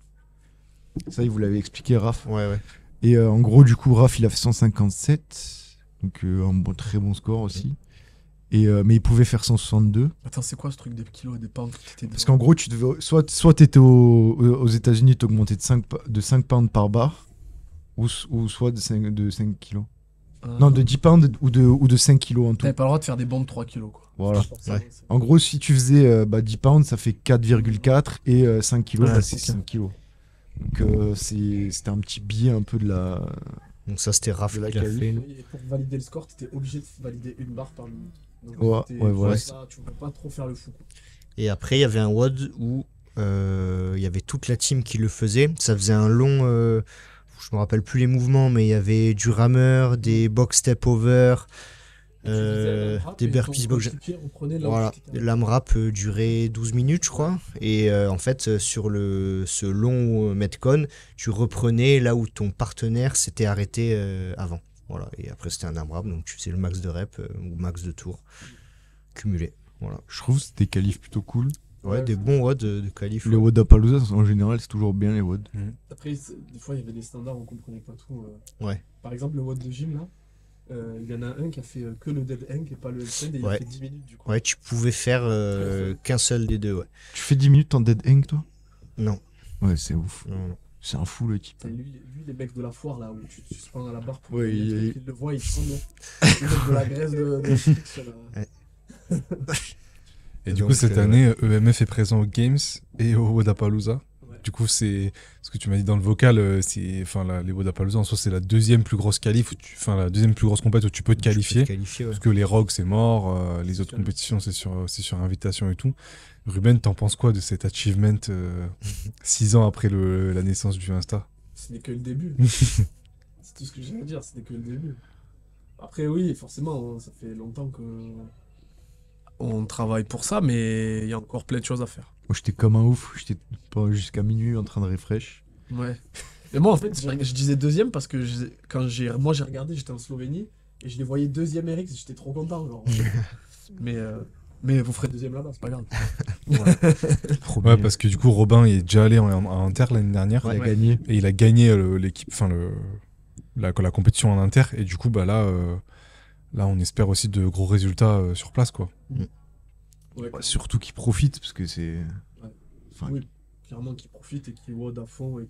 Ça, il vous l'avait expliqué, Raph. Ouais. Et en gros, du coup, Raph, il a fait 157. Donc, très bon score aussi. Et, mais il pouvait faire 162. Attends, c'est quoi ce truc des kilos et des pounds que t'étais Parce devant qu'en gros, tu devais, soit tu étais aux États-Unis, tu augmentais de 5 pounds par barre, ou soit de 5 kilos. Non, de 10 pounds ou de 5 kilos en tout. T'avais pas le droit de faire des bombes 3 kilos, quoi. Voilà. Ouais. En gros, si tu faisais 10 pounds, ça fait 4,4 et 5 kilos, Ouais, bah, c'est c'est clair. 5 kilos. Donc, c'était un petit billet un peu de la. Donc ça, c'était Raph De la qui l'a qualif. fait. Et pour valider le score, t'étais obligé de valider une barre par minute. Donc, Ouais, voilà. tu pouvais pas trop faire le fou, quoi. Et après, il y avait un WOD où il y avait toute la team qui le faisait. Ça faisait un long... je me rappelle plus les mouvements, mais il y avait du rameur, des box step over, des burpees box... Voilà, l'AMRAP durait 12 minutes, je crois. Et en fait, sur ce long Metcon, tu reprenais là où ton partenaire s'était arrêté avant. Voilà. Et après, c'était un AMRAP, donc tu faisais le max de reps ou max de tours cumulés. Voilà. Je trouve que c'était qualif plutôt cool. Ouais, des bons WOD de qualif. Les WOD à Palooza, en général, c'est toujours bien les WOD. Après, des fois, il y avait des standards, on comprenait pas tout. Ouais. Par exemple, le WOD de gym, là, il y en a un qui a fait que le dead hang et pas le handstand, et il a Ouais. fait 10 minutes, du coup. Ouais, tu pouvais faire qu'un seul des deux, ouais. Tu fais 10 minutes en dead hang, toi? Non. Ouais, c'est ouf. Non. C'est un fou, le type. Et lui, les mecs de la foire, là, où tu te suspends à la barre pour Ouais, qu'il le voit, il tremble. Ils mettent de la graisse de fric sur la... Et du Donc, coup, cette année, EMF est présent aux Games et au Wodapalooza. Ouais. Du coup, c'est ce que tu m'as dit dans le vocal, les Wodapalooza en soi, c'est la deuxième plus grosse qualif, la deuxième plus grosse compète où tu peux te qualifier. Ouais. Parce que les ROG, c'est mort, les autres compétitions, c'est sur invitation et tout. Ruben, t'en penses quoi de cet achievement 6 ans après la naissance du Insta? Ce n'est que le début. C'est tout ce que j'ai à dire, ce n'est que le début. Après, oui, forcément, hein, ça fait longtemps que... on travaille pour ça, mais il y a encore plein de choses à faire. Moi, j'étais comme un ouf. J'étais pas jusqu'à minuit en train de refresh. Ouais. Et moi, en fait, je disais deuxième parce que j'ai regardé, j'étais en Slovénie et je les voyais deuxième RX, j'étais trop content. Genre. mais vous ferez deuxième là-bas, c'est pas grave. Ouais, parce que du coup, Robin il est déjà allé en Inter l'année dernière. Il a gagné. Et il a gagné l'équipe, enfin la compétition en Inter. Et du coup, bah là, on espère aussi de gros résultats sur place, quoi. Ouais, Surtout qu'ils profitent parce que c'est. Ouais. Enfin, oui, clairement qu'ils profitent et qu'ils WOD à fond et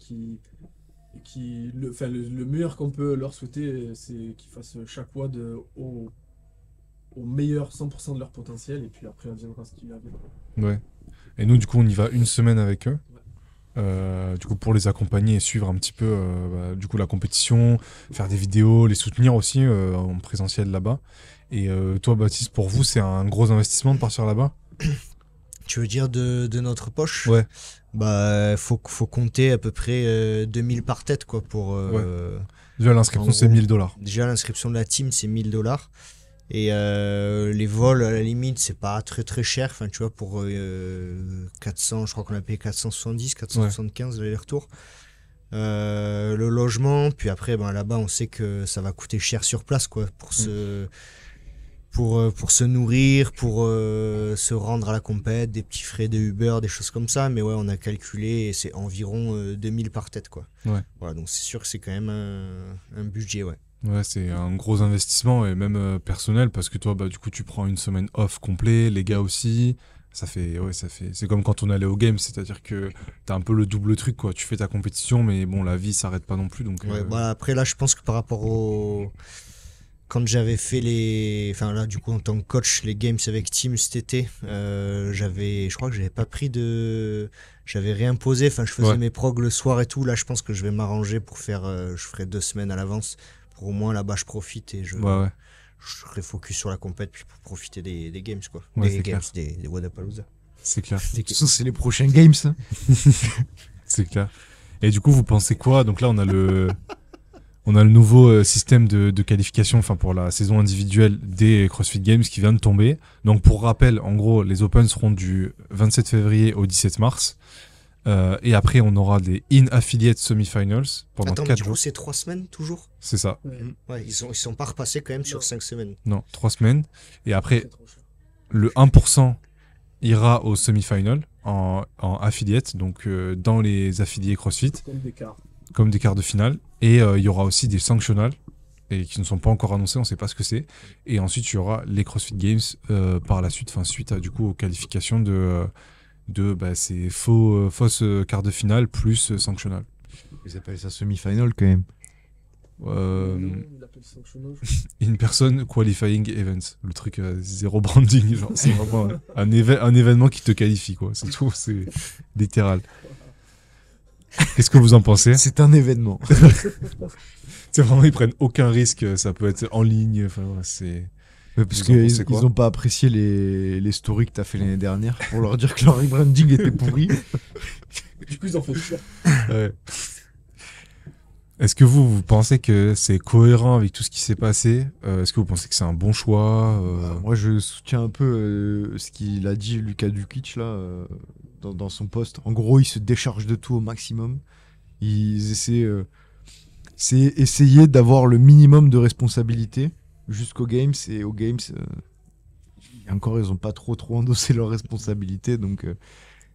le meilleur qu'on peut leur souhaiter, c'est qu'ils fassent chaque WOD au meilleur 100% de leur potentiel et puis après on viendra ce qui vient. Ouais. Et nous, du coup, on y va une semaine avec eux. Du coup, pour les accompagner et suivre un petit peu du coup, la compétition, faire des vidéos, les soutenir aussi en présentiel là-bas. Et toi, Baptiste, pour vous, c'est un gros investissement de partir là-bas? Tu veux dire de notre poche? Ouais. Bah, faut compter à peu près 2000 par tête, quoi, pour... Déjà, l'inscription, c'est 1000 $. Déjà, l'inscription de la team, c'est 1000 $. Et les vols, à la limite, c'est pas très très cher. Enfin, tu vois, pour 400, je crois qu'on a payé 470, 475 l'aller-retour. Le logement, puis après, ben, là-bas, on sait que ça va coûter cher sur place, quoi, pour se nourrir, pour se rendre à la compète, des petits frais de Uber, des choses comme ça. Mais ouais, on a calculé et c'est environ 2000 par tête, quoi. Ouais. Voilà, donc c'est sûr que c'est quand même un budget, ouais. Ouais, c'est un gros investissement et même personnel parce que toi, bah, du coup, tu prends une semaine off complet, les gars aussi. C'est comme quand on allait au game, c'est-à-dire que t'as un peu le double truc, quoi. Tu fais ta compétition, mais bon, la vie s'arrête pas non plus, donc. Ouais, bah après là, je pense que par rapport quand j'avais fait enfin là, du coup, en tant que coach, les games avec Team cet été, je crois que j'avais pas pris j'avais rien posé. Enfin, je faisais mes progs le soir et tout. Là, je pense que je vais m'arranger pour je ferai 2 semaines à l'avance. Pour au moins là-bas, je profite et je serai focus sur la compète puis pour profiter des games, quoi. Ouais, des games, des Wodapalooza. C'est clair. Ça, c'est les prochains games, ça. C'est clair. Et du coup, vous pensez quoi? Donc là, on a le nouveau système de qualification, enfin pour la saison individuelle des CrossFit Games qui vient de tomber. Donc pour rappel, en gros, les Open seront du 27 février au 17 mars. Et après, on aura des in-affiliate semi-finals pendant 4 jours. Du coup, c'est 3 semaines toujours? C'est ça. Ouais, ils sont pas repassés quand même sur 5 semaines. Non, 3 semaines. Et après, le 1% ira au semi-final en affiliate, donc dans les affiliés CrossFit. Comme des quarts de finale. Et il y aura aussi des sanctionals, et qui ne sont pas encore annoncés, on ne sait pas ce que c'est. Et ensuite, il y aura les CrossFit Games par la suite, suite à, du coup, aux qualifications de ces fausses quarts de finale plus sanctional. Ils appellent ça semi-final quand même. In person qualifying events. Le truc zéro branding. Genre, c'est vraiment un événement qui te qualifie, quoi. C'est tout, c'est littéral. Qu'est-ce que vous en pensez? C'est un événement. C'est vraiment, ils prennent aucun risque. Ça peut être en ligne. Enfin, c'est. Parce qu'ils n'ont pas apprécié les stories que tu as fait l'année dernière pour leur dire que leur rebranding était pourri. Du coup, ils en font cher. Ouais. Est-ce que vous pensez que c'est cohérent avec tout ce qui s'est passé? Est-ce que vous pensez que c'est un bon choix? Moi, je soutiens un peu ce qu'il a dit Lucas Dukic là, dans son post. En gros, ils se déchargent de tout au maximum. Ils essaient... c'est essayer d'avoir le minimum de responsabilité jusqu'aux Games. Et aux Games, encore, ils n'ont pas trop endossé leurs responsabilités. Donc,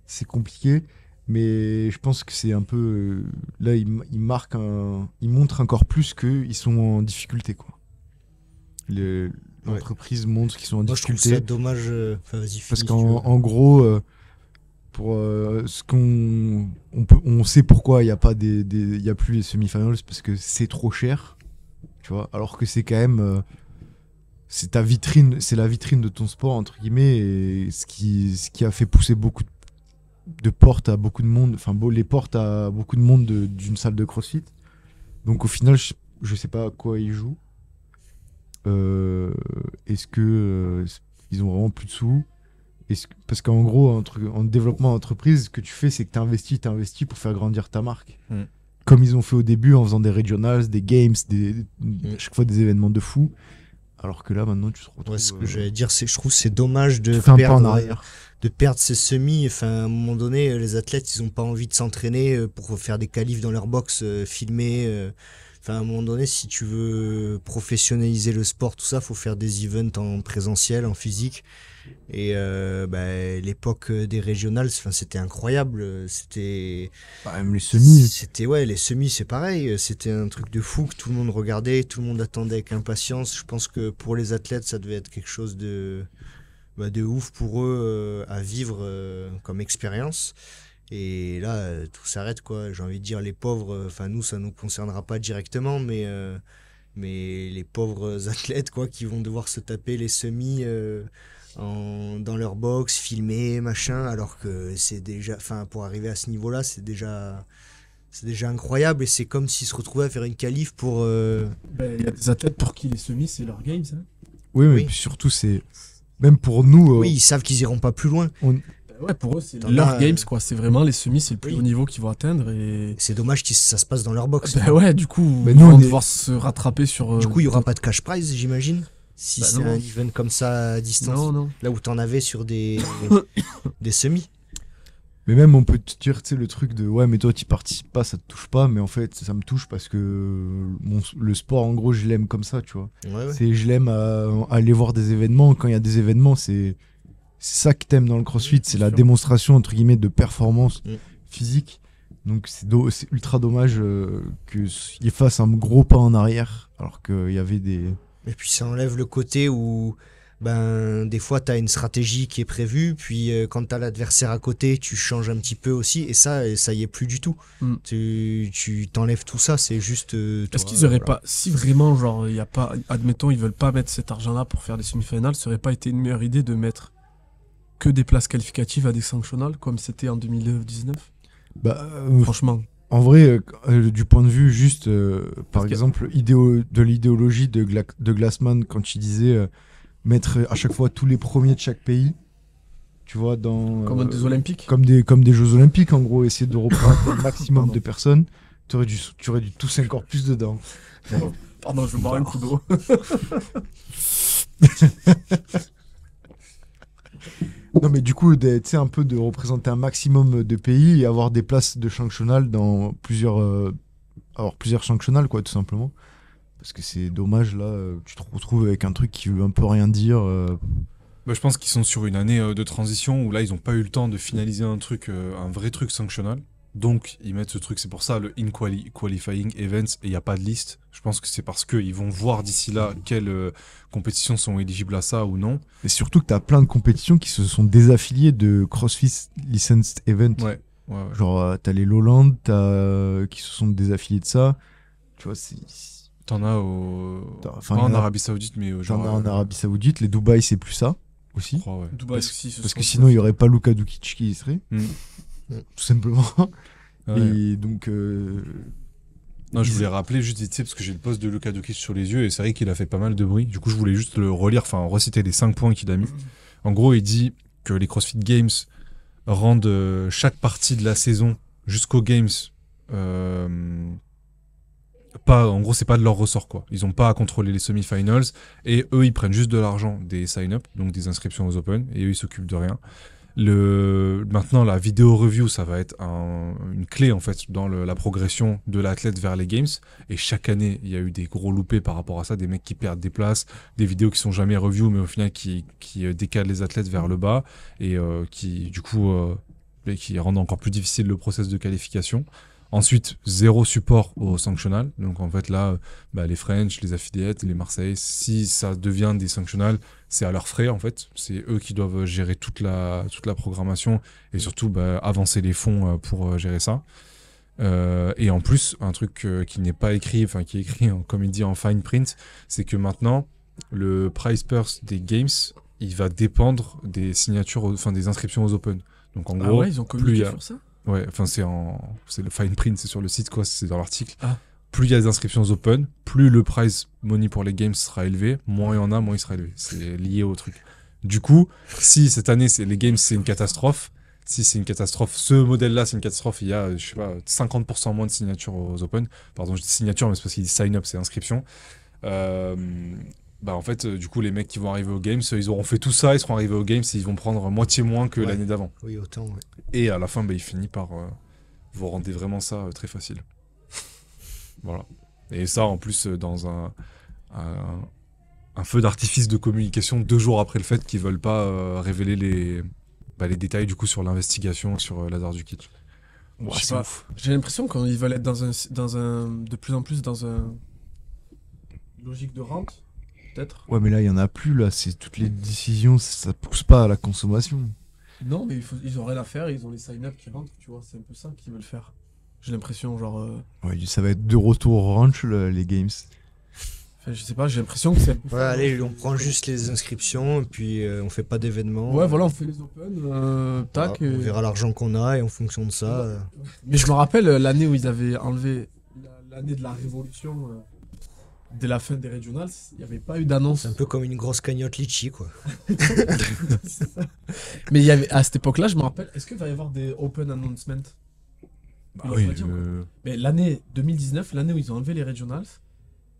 c'est compliqué. Mais je pense que c'est un peu... là, ils montrent encore plus qu'ils sont en difficulté, quoi. L'entreprise montre qu'ils sont en difficulté. Moi, je trouve ça dommage. Vas-y, parce qu'en gros, pour ce on sait pourquoi il n'y a pas y a plus les semi-finals, parce que c'est trop cher, tu vois. Alors que c'est quand même... c'est ta vitrine, c'est la vitrine de ton sport, entre guillemets, et ce qui a fait pousser beaucoup de portes à beaucoup de monde, enfin les portes à beaucoup de monde d'une salle de CrossFit. Donc au final, je sais pas à quoi ils jouent. Est-ce que ils ont vraiment plus de sous? Parce qu'en gros, en développement d'entreprise, ce que tu fais, c'est que tu investis pour faire grandir ta marque. Comme ils ont fait au début en faisant des regionals, des games, chaque fois des événements de fou. Alors que là, maintenant, tu te retrouves. Ouais, ce que j'allais dire, c'est je trouve que c'est dommage tu fais un pas en perdre, arrière. de perdre ces semis. Enfin, à un moment donné, les athlètes, ils ont pas envie de s'entraîner pour faire des qualifs dans leur box, filmer. Enfin, à un moment donné, si tu veux professionnaliser le sport, tout ça, faut faire des events en présentiel, en physique. Et l'époque des régionales, enfin, c'était incroyable. C'était, Même les semis. c'était ouais, les semis, c'est pareil. C'était un truc de fou que tout le monde regardait, tout le monde attendait avec impatience. Je pense que pour les athlètes, ça devait être quelque chose de ouf pour eux à vivre comme expérience. Et là, tout s'arrête, quoi. J'ai envie de dire, les pauvres, enfin, nous, ça nous concernera pas directement, mais les pauvres athlètes, quoi, qui vont devoir se taper les semis dans leur box, filmer, machin, alors que c'est déjà, enfin, pour arriver à ce niveau-là, c'est déjà incroyable. Et c'est comme s'ils se retrouvaient à faire une qualif pour. Il y a des athlètes pour qui les semis, c'est leur games. Hein. Oui, mais Oui. puis surtout, c'est. Même pour nous. Oui, ils savent qu'ils iront pas plus loin. Ouais, pour eux, c'est T'en leur as, games, quoi. C'est vraiment les semis, c'est le plus oui. haut niveau qu'ils vont atteindre. Et C'est dommage que ça se passe dans leur box. ouais, du coup, Mais ils nous, vont on est- devoir se rattraper sur. Du coup, il y aura pas de cash prize, j'imagine. Si Bah c'est non. un event comme ça à distance. Non, non. Là où t'en avais sur des semis. Mais même, on peut te dire, tu sais, le truc de ouais, mais toi, tu participes pas, ça te touche pas. Mais en fait, ça me touche parce que le sport, en gros, je l'aime comme ça, tu vois. Ouais, ouais. Je l'aime à aller voir des événements. Quand il y a des événements, c'est ça que t'aimes dans le crossfit. C'est la sûr. démonstration, entre guillemets, de performance Mm. physique. Donc, c'est ultra dommage qu'ils fassent un gros pas en arrière. Alors qu'il y avait des. Et puis ça enlève le côté où des fois t'as une stratégie qui est prévue, puis quand t'as l'adversaire à côté, tu changes un petit peu aussi, et ça y est plus du tout. Mm. Tu t'enlèves tout ça, c'est juste. Est-ce toi, qu'ils auraient voilà. pas, si vraiment, genre, il y a pas, admettons, ils veulent pas mettre cet argent-là pour faire des semi-finales, ça aurait pas été une meilleure idée de mettre que des places qualificatives à des sanctionnals, comme c'était en 2019? Franchement. En vrai, du point de vue juste, par Parce que- exemple, de l'idéologie de Glassman, quand il disait mettre à chaque fois tous les premiers de chaque pays, tu vois, Comme des Olympiques? comme des Jeux Olympiques, en gros, essayer de représenter un maximum de personnes, tu aurais dû tousser encore plus dedans. Pardon, je vais boire un coup d'eau. Non, mais du coup, tu sais, un peu de représenter un maximum de pays et avoir des places de sanctionnal dans avoir plusieurs sanctionnals, quoi, tout simplement. Parce que c'est dommage, là, tu te retrouves avec un truc qui veut un peu rien dire. Bah, je pense qu'ils sont sur une année de transition où là, ils n'ont pas eu le temps de finaliser un truc, un vrai truc sanctionnal. Donc, ils mettent ce truc, c'est pour ça le qualifying events et il n'y a pas de liste. Je pense que c'est parce qu'ils vont voir d'ici là quelles compétitions sont éligibles à ça ou non. Et surtout que tu as plein de compétitions qui se sont désaffiliées de CrossFit Licensed Event. Ouais. Genre, t'as les Lowland qui se sont désaffiliés de ça. Tu vois, T'en as Enfin, pas il y en en a- Arabie Saoudite, mais J'en genre. ai en Arabie Saoudite. Les Dubaï, c'est plus ça aussi. je crois, ouais. Dubaï Parce- aussi, Parce que sinon, il n'y aurait pas Luka Dukic qui y serait. Mm. Tout simplement. Ouais. Et donc. Non, je voulais rappeler juste vite, parce que j'ai le post de Luka Doncic sur les yeux et c'est vrai qu'il a fait pas mal de bruit. Du coup, je voulais juste le relire, enfin reciter les 5 points qu'il a mis. En gros, il dit que les CrossFit Games rendent chaque partie de la saison jusqu'aux Games pas, en gros, c'est pas de leur ressort, quoi. Ils ont pas à contrôler les semi-finals et eux, ils prennent juste de l'argent des sign-up, donc des inscriptions aux Open, et eux, ils s'occupent de rien. Maintenant, la vidéo review, ça va être une clé en fait dans la progression de l'athlète vers les games. Et chaque année, il y a eu des gros loupés par rapport à ça, des mecs qui perdent des places, des vidéos qui sont jamais review, mais au final qui décalent les athlètes vers le bas et qui du coup qui rendent encore plus difficile le process de qualification. Ensuite, zéro support au sanctional. Donc en fait là, les French, les affiliates, les Marseille, si ça devient des sanctionals, c'est à leurs frais en fait. C'est eux qui doivent gérer toute la programmation et surtout avancer les fonds pour gérer ça. Et en plus, un truc qui n'est pas écrit, enfin qui est écrit comme il dit en fine print, c'est que maintenant le prize purse des games, il va dépendre des signatures, enfin des inscriptions aux Open. Donc en gros, ouais, ils ont communiqué sur ça. Ouais, enfin c'est le fine print, c'est sur le site quoi, c'est dans l'article. Ah. Plus il y a des inscriptions aux Open, plus le prize money pour les games sera élevé, moins il y en a, moins il sera élevé. C'est lié au truc. Du coup, si cette année les games c'est une catastrophe, si c'est une catastrophe, ce modèle-là c'est une catastrophe, il y a je sais pas 50% moins de signatures aux Open. Pardon, je dis signature mais c'est parce qu'il dit sign up, c'est inscription. Bah en fait, du coup, les mecs qui vont arriver aux Games, ils auront fait tout ça, ils seront arrivés aux Games et ils vont prendre moitié moins que l'année d'avant. Oui, autant, ouais. Et à la fin, bah, il finit par vous rendre vraiment ça très facile. Voilà. Et ça, en plus, dans un feu d'artifice de communication 2 jours après le fait qu'ils veulent pas révéler les détails du coup sur l'investigation sur Lazare du Kitsch. Je sais c'est pas. ouf. J'ai l'impression qu'ils veulent être de plus en plus dans un logique de rente, peut-être. Ouais, mais là, il y en a plus, là. C'est toutes les décisions, ça pousse pas à la consommation. Non, mais ils ont rien à faire, ils ont les sign-up qui rentrent, tu vois, c'est un peu ça qu'ils veulent faire. J'ai l'impression, genre. Ouais, ça va être de retour au ranch, les games. Enfin, je sais pas, j'ai l'impression que c'est un peu. Ouais, allez, on prend juste les inscriptions et puis on fait pas d'événements. Ouais, voilà, on fait les open, tac. Voilà, on verra l'argent qu'on a et en fonction de ça. Mais je me rappelle l'année où ils avaient enlevé l'année de la révolution. Dès la fin des regionals, il n'y avait pas eu d'annonce. C'est un peu comme une grosse cagnotte litchi, quoi. Mais il y avait, à cette époque-là, je me rappelle, est-ce qu'il va y avoir des open announcements? Bah Ils l'ont oui, pas dit, mais l'année 2019, l'année où ils ont enlevé les regionals,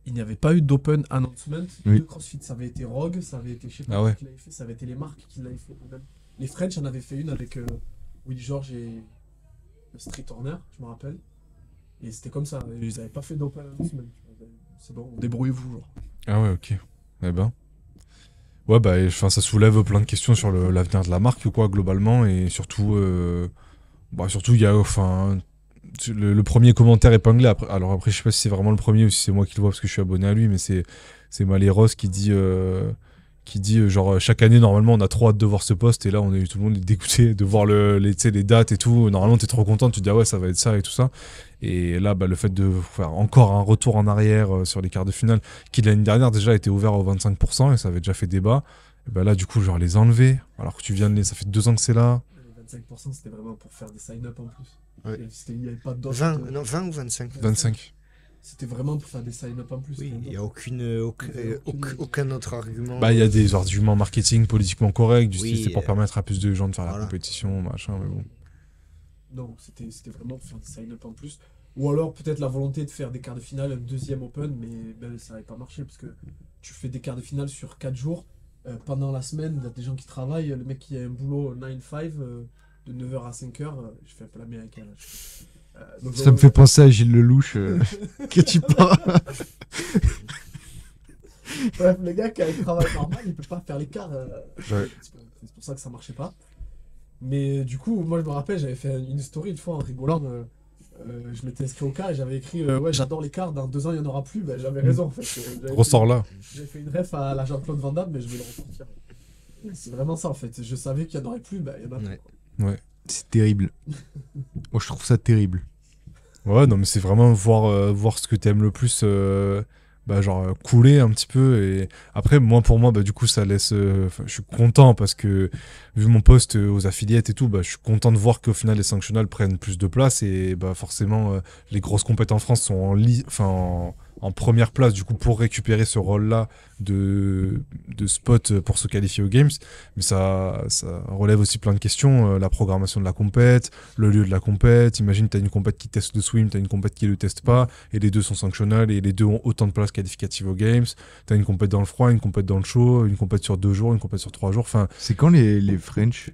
il n'y avait pas eu d'open announcement Oui. de CrossFit. Ça avait été Rogue, ça avait été, je sais pas Ah ouais. qui l'avait fait, ça avait été les marques qui l'avaient fait. Même. Les French en avaient fait une avec Willy George et Street Horner, je me rappelle. Et c'était comme ça, ils n'avaient pas fait d'open announcement. C'est bon, débrouillez-vous, genre. Ah ouais, ok. Eh ben. Ouais, bah, ça soulève plein de questions sur l'avenir de la marque, quoi, globalement, et surtout, il y a, le premier commentaire épinglé. Alors après, je sais pas si c'est vraiment le premier ou si c'est moi qui le vois parce que je suis abonné à lui, mais c'est Maléros qui dit, genre, chaque année, normalement, on a trop hâte de voir ce poste, et là, tout le monde est dégoûté de voir les dates et tout. Normalement, t'es trop content, tu te dis, ah ouais, ça va être ça et tout ça. Et là, bah, le fait de faire encore un retour en arrière sur les quarts de finale, qui l'année dernière déjà était ouvert au 25%, et ça avait déjà fait débat, et bah là, du coup, genre, les enlever, alors que ça fait 2 ans que c'est là. Les 25%, c'était vraiment pour faire des sign-up en plus. Ouais. Il n'y avait pas d'autres. 20 ou 25 25. C'était vraiment pour faire des sign-up en plus. Oui, il n'y a aucun autre argument. Bah, il y a des arguments marketing politiquement corrects, du Oui, style, c'est pour permettre à plus de gens de faire la voilà. compétition, machin, mais bon. Non, c'était vraiment pour faire des sign-up en plus. Ou alors peut-être la volonté de faire des quarts de finale, un deuxième open, mais ben, ça n'avait pas marché parce que tu fais des quarts de finale sur 4 jours. Pendant la semaine, il y a des gens qui travaillent. Le mec qui a un boulot 9-5, de 9h à 5h, je fais un peu l'américain. Donc, Ça me fait penser à Gilles Lelouch, que tu parles. Bref, le gars qui a un travail normal, il peut pas faire l'écart. Ouais. C'est pour ça que ça marchait pas. Mais du coup, moi je me rappelle, j'avais fait une story une fois en rigolant. Je m'étais inscrit au car et j'avais écrit ouais, j'adore les cars, dans 2 ans il n'y en aura plus. Ben, j'avais raison en fait. Ressort là. J'avais fait une ref à la Jean-Claude Van Damme, mais je vais le ressortir. C'est vraiment ça en fait. Je savais qu'il n'y en aurait plus, ben il y en a Ouais. plus. Ouais. C'est terrible. Moi, je trouve ça terrible. Ouais, non, mais c'est vraiment voir ce que t'aimes le plus, couler un petit peu. Et après, pour moi, bah, du coup, ça laisse. Je suis content parce que, vu mon poste aux affiliates et tout, bah, je suis content de voir qu'au final, les sanctionnals prennent plus de place. Et bah, forcément, les grosses compètes en France sont en première place, du coup, pour récupérer ce rôle-là de spot pour se qualifier aux Games. Mais ça relève aussi plein de questions. La programmation de la compète, le lieu de la compète. Imagine, t'as une compète qui teste le swim, t'as une compète qui le teste pas, et les deux sont sanctionnels, et les deux ont autant de places qualificatives aux Games. T'as une compète dans le froid, une compète dans le chaud, une compète sur 2 jours, une compète sur 3 jours. Enfin, C'est quand les French?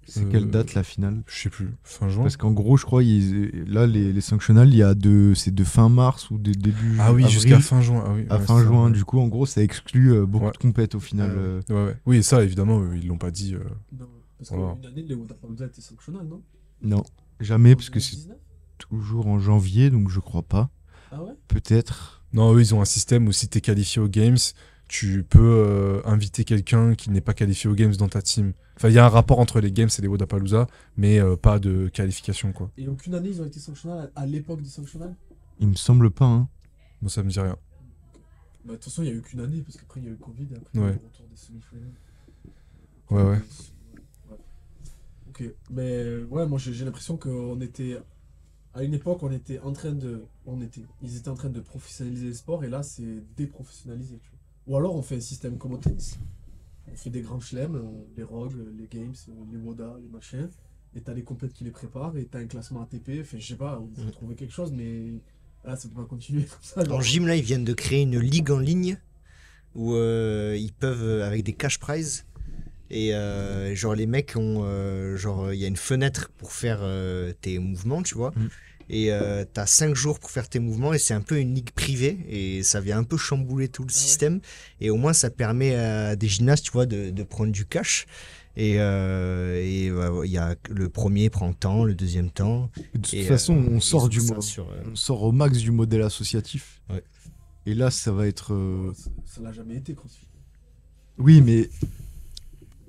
C'est quelle date la finale? je sais plus, fin juin. Parce qu'en gros, je crois, là, les sanctionnals, c'est de fin mars ou de début Ah oui, avril jusqu'à fin juin. Ah oui, à ouais, fin c'est ça, juin. ouais. Du coup, en gros, ça exclut beaucoup Ouais. de compètes au final. Ouais. Oui, et ça, évidemment, ils l'ont pas dit. Non, parce Voilà. qu'une année, les Wodapalooza étaient sanctionnels, non? Non, jamais, parce que c'est 2019? toujours en janvier, donc je crois pas. Ah ouais? Peut-être. Non, eux, ils ont un système où si t'es qualifié aux Games, tu peux inviter quelqu'un qui n'est pas qualifié aux Games dans ta team. Enfin, il y a un rapport entre les Games et les Wodapalooza, mais pas de qualification, quoi. Et aucune année, ils ont été sanctionnels à l'époque des sanctionnels? Il me semble pas, hein. Moi, ça me dit rien. Bah, de toute façon, il n'y a eu qu'une année, parce qu'après, il y a eu Covid, et après, Ouais. le retour des semi-finales. Ouais. Ouais. Ok, mais ouais, moi j'ai l'impression qu'on était. À une époque, on était en train de. Ils étaient en train de professionnaliser le sport, et là, c'est déprofessionnalisé. Tu vois. Ou alors, on fait un système comme au tennis. On fait des grands chelems, les Rogue, les Games, les Woda, les machins. Et t'as les compètes qui les préparent, et t'as un classement ATP. Enfin, je sais pas, vous trouvez quelque chose, mais là, ça peut pas continuer comme ça. En gym, là, ils viennent de créer une ligue en ligne où ils peuvent, avec des cash prizes, et genre les mecs ont, genre il y a une fenêtre pour faire tes mouvements, tu vois. Et t'as 5 jours pour faire tes mouvements et c'est un peu une ligue privée et ça vient un peu chambouler tout le système et au moins ça permet à des gymnastes, tu vois, de prendre du cash. Et il y a le premier prend le temps, le deuxième temps. De toute façon, on sort on sort au max du modèle associatif. Ouais. Et là, ça va être. Ça l'a jamais été, CrossFit. Oui, mais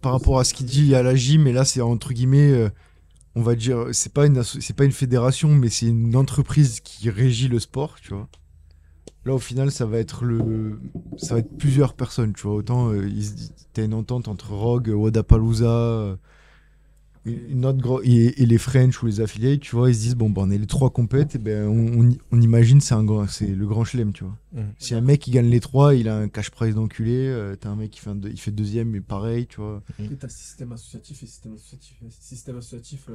par rapport à ce qu'il dit à la gym, et là, c'est entre guillemets, on va dire, c'est pas une fédération, mais c'est une entreprise qui régit le sport, tu vois. Là, au final, ça va être plusieurs personnes, tu vois. Autant, t'as une entente entre Rogue, Wodapalooza, une autre et les French ou les affiliés, tu vois. Ils se disent, bon, on est les 3 compètes, et ben, on imagine c'est le grand chelem, tu vois. Si un mec qui gagne les 3, il a un cash prize d'enculé. T'as un mec qui fait deuxième, mais pareil, tu vois. Et t'as système associatif et système associatif. Système associatif,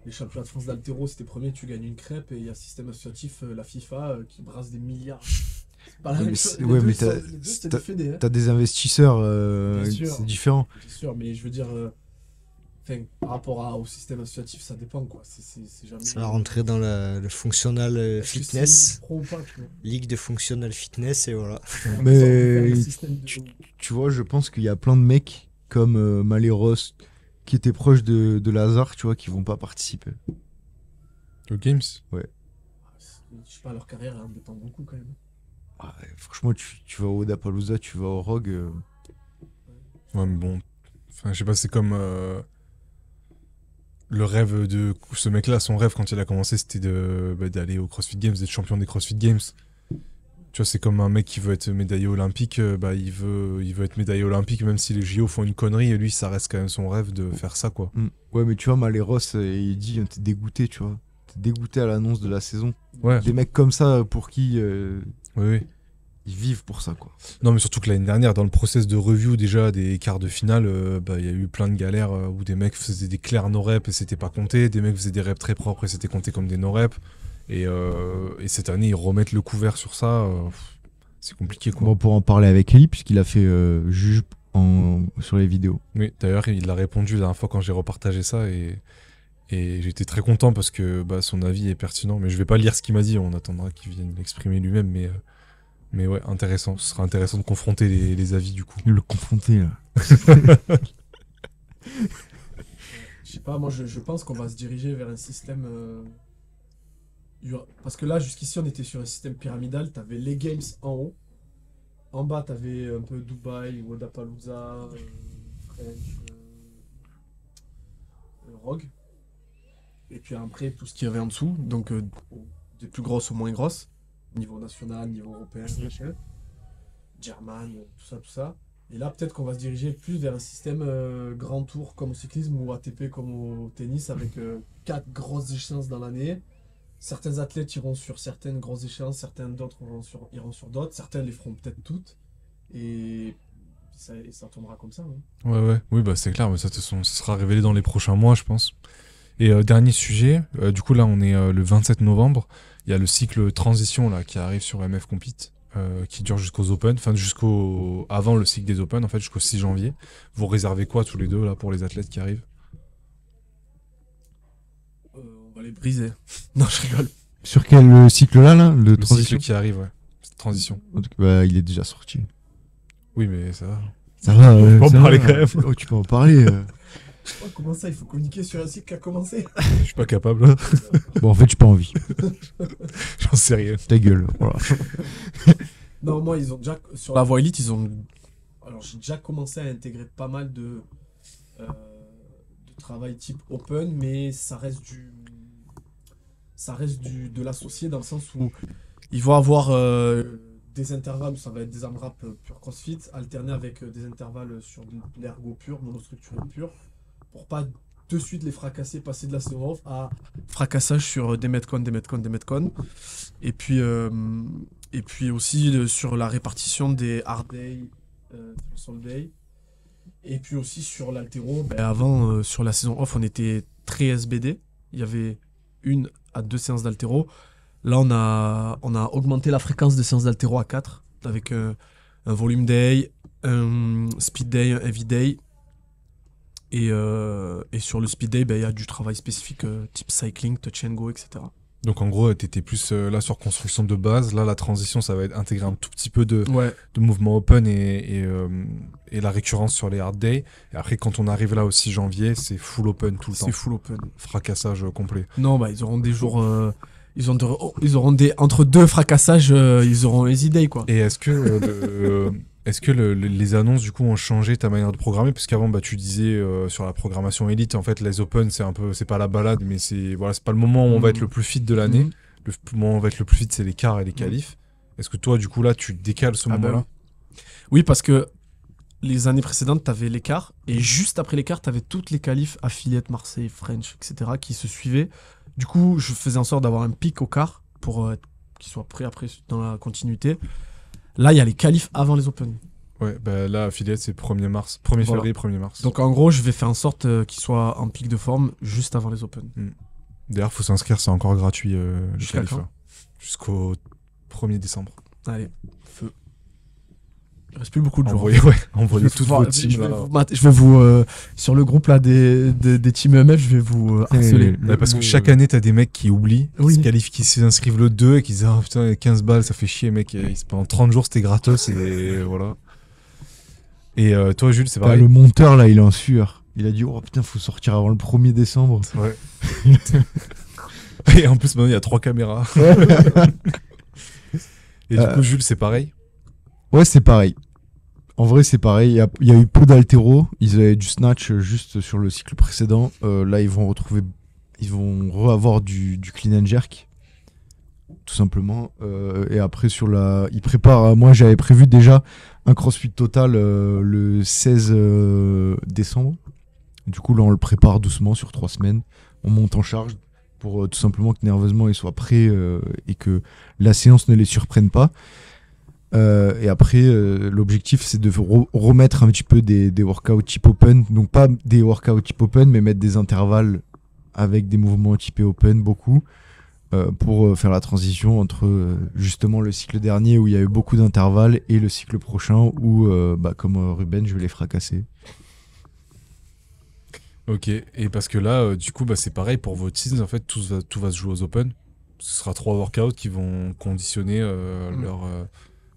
les championnats de France d'haltéro, si t'es premier, tu gagnes une crêpe. Et il y a système associatif, la FIFA, qui brasse des milliards. C'est pas la même chose. Ouais, mais t'as des investisseurs, c'est différent. C'est sûr, mais je veux dire, par rapport au système associatif, ça dépend, quoi. C'est jamais... Ça va rentrer dans le functional fitness, pro ou pas, tu vois. ligue de functional fitness et voilà. Mais tu vois, je pense qu'il y a plein de mecs comme Maleros qui étaient proches de Lazare, tu vois, qui vont pas participer. Aux Games? Ouais. Je sais pas, leur carrière elle dépend beaucoup quand même. Ah, franchement, tu vas au Wodapalooza, tu vas au Rogue. Ouais, mais bon. Enfin, je sais pas, c'est comme. Le rêve de ce mec-là, son rêve quand il a commencé, c'était d'aller au CrossFit Games, d'être champion des CrossFit Games. Tu vois, c'est comme un mec qui veut être médaillé olympique, il veut être médaillé olympique, même si les JO font une connerie, et lui, ça reste quand même son rêve de faire ça, quoi. Ouais, mais tu vois, Maleros, il dit, t'es dégoûté, tu vois. T'es dégoûté à l'annonce de la saison. Ouais. Des mecs comme ça, pour qui Oui. ils vivent pour ça, quoi. Non, mais surtout que l'année dernière, dans le process de review déjà des quarts de finale, il y a eu plein de galères où des mecs faisaient des clairs no-reps et c'était pas compté, des mecs faisaient des reps très propres et c'était compté comme des no-reps. Et cette année, ils remettent le couvert sur ça. C'est compliqué, quoi. Bon, pour en parler avec Eli, puisqu'il a fait juge sur les vidéos. Oui, d'ailleurs, il a répondu la dernière fois quand j'ai repartagé ça et j'étais très content parce que son avis est pertinent. Mais je vais pas lire ce qu'il m'a dit, on attendra qu'il vienne l'exprimer lui-même. Mais ouais, intéressant. Ce sera intéressant de confronter les avis du coup. Le confronter, là. Je sais pas, moi je pense qu'on va se diriger vers un système. Parce que là, jusqu'ici, on était sur un système pyramidal. T'avais les games en haut. En bas, t'avais un peu Dubaï, Wodapalooza, French, Rogue. Et puis après, tout ce qu'il y avait en dessous. Donc, des plus grosses aux moins grosses. Niveau national, niveau européen, German, tout ça. Et là, peut-être qu'on va se diriger plus vers un système grand tour comme au cyclisme ou ATP comme au tennis avec 4 grosses échéances dans l'année. Certains athlètes iront sur certaines grosses échéances, certains d'autres iront sur d'autres, certains les feront peut-être toutes. Et ça tournera comme ça. Hein. Ouais. Oui, c'est clair, mais ça sera révélé dans les prochains mois, je pense. Et dernier sujet, du coup là on est le 27 novembre, il y a le cycle transition là qui arrive sur MF Compete, qui dure jusqu'aux Open, enfin avant le cycle des Open en fait, jusqu'au 6 janvier. Vous réservez quoi tous les deux là pour les athlètes qui arrivent? On va les briser. Non, je rigole. Sur quel cycle là, le transition cycle qui arrive, ouais. Transition. Il est déjà sorti. Oui, mais ça va. Ça va. Tu peux en parler quand même. Oh, tu peux en parler. Oh, comment ça, il faut communiquer sur un cycle qui a commencé? Je suis pas capable. Bon, en fait, j'ai pas envie. J'en sais rien. Ta gueule, voilà. Non, moi, ils ont déjà, sur la voie élite, alors j'ai déjà commencé à intégrer pas mal de travail type open, mais ça reste de l'associé dans le sens où ils vont avoir des intervalles où ça va être des AMRAP pur CrossFit, alternés avec des intervalles sur de l'ergo pur, monostructuré pur, pour pas de suite les fracasser, passer de la saison off à fracassage sur des metcon. Et puis aussi sur la répartition des hard day, soul day. Et puis aussi sur l'haltéro, avant sur la saison off on était très SBD, il y avait 1 à 2 séances d'haltéro. Là on a augmenté la fréquence de séances d'haltéro à 4 avec un un volume day, un speed day, un heavy day. Et sur le speed day, il y a du travail spécifique type cycling, touch and go, etc. Donc en gros, t'étais plus là sur construction de base. Là, la transition, ça va être intégrer un tout petit peu de mouvement open et la récurrence sur les hard days. Et après, quand on arrive là au 6 janvier, c'est full open tout le temps. C'est full open. Fracassage complet. Non, ils auront des jours... ils auront entre deux fracassages, ils auront easy day, quoi. Et est-ce que les annonces du coup ont changé ta manière de programmer, parce qu'avant tu disais sur la programmation élite en fait les Open c'est pas la balade, mais c'est pas le moment où on va être le plus fit de l'année. Le moment où on va être le plus fit, c'est les quarts et les qualifs. Est-ce que toi du coup là tu décales ce moment-là? Oui, parce que les années précédentes t'avais les quarts et juste après les quarts t'avais toutes les qualifs affiliates Marseille, French, etc. qui se suivaient. Du coup je faisais en sorte d'avoir un pic au quart pour qu'ils soient prêts après dans la continuité. Là, il y a les qualifs avant les Open. Ouais, là, affiliate, c'est 1er mars. 1er février, 1er mars. Donc, en gros, je vais faire en sorte qu'ils soient en pic de forme juste avant les Open. D'ailleurs, il faut s'inscrire, c'est encore gratuit, le Jusqu'à qualif. Jusqu'au 1er décembre. Allez, feu. Il reste plus beaucoup de jours. Envoyez toutes vos teams. Je vais vous... sur le groupe là, des teams EMF, je vais vous harceler. Parce que chaque année, t'as des mecs qui oublient, qui se qualifient, qui s'inscrivent le 2 et qui disent « Ah putain, 15 balles, ça fait chier, mec. Pendant 30 jours, c'était gratos. » Et voilà. Et toi, Jules, c'est pareil. Le monteur, là, il est en sueur. Il a dit « Oh putain, faut sortir avant le 1er décembre. » Ouais. Et en plus, maintenant, il y a 3 caméras. Et du coup, Jules, c'est pareil? Ouais, c'est pareil. En vrai, c'est pareil. Il y a eu peu d'altéro. Ils avaient du snatch juste sur le cycle précédent. Là, ils vont avoir du clean and jerk, tout simplement. Et après, ils préparent. Moi, j'avais prévu déjà un CrossFit total le 16 décembre. Du coup, là, on le prépare doucement sur 3 semaines. On monte en charge pour tout simplement que nerveusement ils soient prêts et que la séance ne les surprenne pas. Et après, l'objectif c'est de remettre un petit peu des workouts type open, donc pas des workouts type open, mais mettre des intervalles avec des mouvements typés open, beaucoup, pour faire la transition entre justement le cycle dernier où il y a eu beaucoup d'intervalles et le cycle prochain où, comme Ruben, je vais les fracasser. Ok, et parce que là, du coup, c'est pareil pour vos teams, en fait, tout va se jouer aux open. Ce sera 3 workouts qui vont conditionner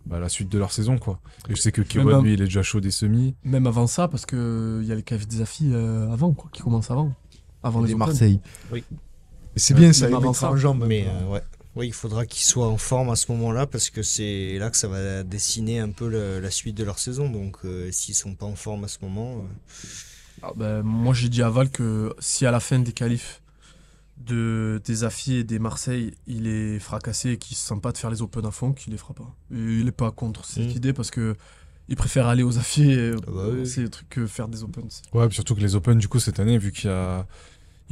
la suite de leur saison, quoi. Et je sais que Kewan, lui, il est déjà chaud des semis. Même avant ça, parce qu'il y a les qualifs des affis avant, quoi, qui commencent avant les Marseille. Oui. C'est bien, ça, avant ça. En jambes. Mais ouais, il faudra qu'ils soient en forme à ce moment-là, parce que c'est là que ça va dessiner un peu la suite de leur saison. Donc, s'ils sont pas en forme à ce moment... moi, j'ai dit à Val que si à la fin des qualifs des affis et des Marseille, il est fracassé et qu'il se sent pas de faire les Open à fond, qu'il les fera pas. Et il est pas contre cette idée parce que il préfère aller aux affis et c'est le truc que faire des Open. Ouais, puis surtout que les Open, du coup, cette année, vu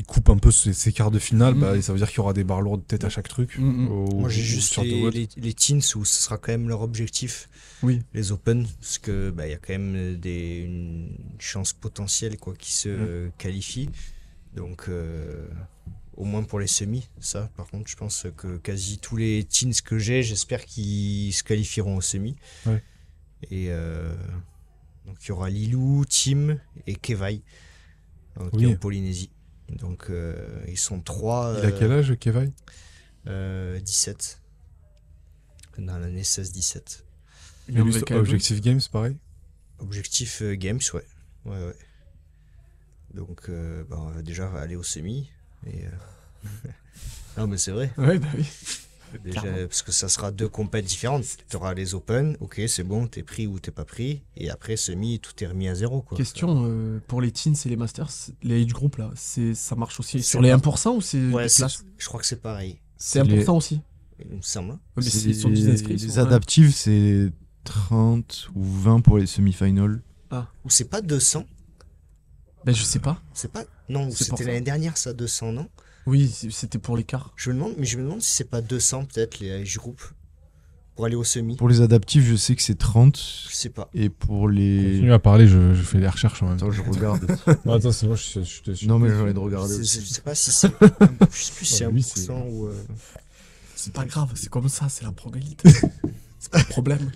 il coupe un peu ses quarts de finale, ça veut dire qu'il y aura des barres lourdes peut-être à chaque truc. Moi, j'ai juste les teens où ce sera quand même leur objectif. Oui. Les Open, parce que il y a quand même une chance potentielle qui se qualifie. Donc, au moins pour les semis, ça, par contre, je pense que quasi tous les teens que j'espère qu'ils se qualifieront aux semis. Ouais. Et donc, il y aura Lilou, Tim et Kevai, qui est en Polynésie. Donc, ils sont 3. Il a quel âge, Kevai 17. Dans l'année 16-17. Objectif Games, pareil. Objectif Games, ouais. Donc, on va déjà aller au semi. Et, non, mais c'est vrai. Ouais, oui. Déjà, parce que ça sera 2 compètes différentes. Tu auras les Open, ok, c'est bon, t'es pris ou t'es pas pris. Et après, semi, tout est remis à 0. Quoi. Question, pour les teens et les masters, les age group, là, ça marche aussi sur les 1% ou c'est ouais, des places? Je crois que c'est pareil. C'est 1% aussi. Il me semble. Mais sur 10 inscrits, les adaptives, c'est 30 ou 20 pour les semi-finals. Ou c'est pas 200? Je sais pas. C'est pas. Non, c'était l'année dernière, ça, 200, non? Oui, c'était pour l'écart. Je me demande si c'est pas 200 peut-être les age group pour aller au semi. Pour les adaptifs, je sais que c'est 30. Je sais pas. Et pour les... Continue à parler, je fais des recherches en même temps. Attends, je regarde. Attends, c'est moi, je suis Non, mais j'ai envie de regarder. Je sais pas si c'est plus c'est 1% ou... C'est pas grave, c'est comme ça, c'est la pro-égalité. C'est pas le problème.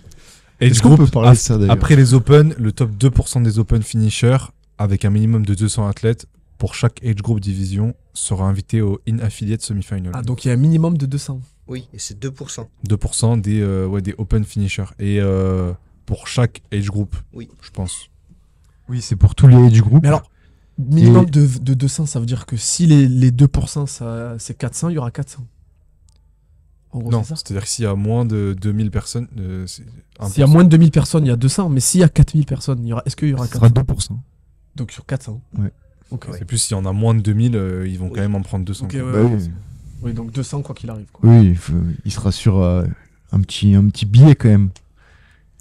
Age Est-ce qu'on group, peut parler de ça, d'ailleurs? après les Open, le top 2% des Open finishers, avec un minimum de 200 athlètes, pour chaque age group division, sera invité au in-affiliate semi-final. Ah, donc il y a un minimum de 200. Oui, et c'est 2%. 2% des Open finishers. Et pour chaque age group, Oui. je pense. Oui, c'est pour tous les age group. Mais alors, minimum de 200, ça veut dire que si les 2%, c'est 400, il y aura 400. En gros, Non, c'est ça. c'est-à-dire que s'il y a moins de 2000 personnes, c'est S'il y a moins de 2000 personnes, il y a 200. Mais s'il y a 4000 personnes, est-ce qu'il y aura Ça sera 400 2%. Donc sur 400. Ouais. Ok. C'est plus s'il y en a moins de 2000, ils vont Oui. quand même en prendre 200. Ok, quoi. ouais, Bah ouais. oui. Oui, donc 200 quoi qu'il arrive. Quoi. Oui, il sera sur un petit billet quand même.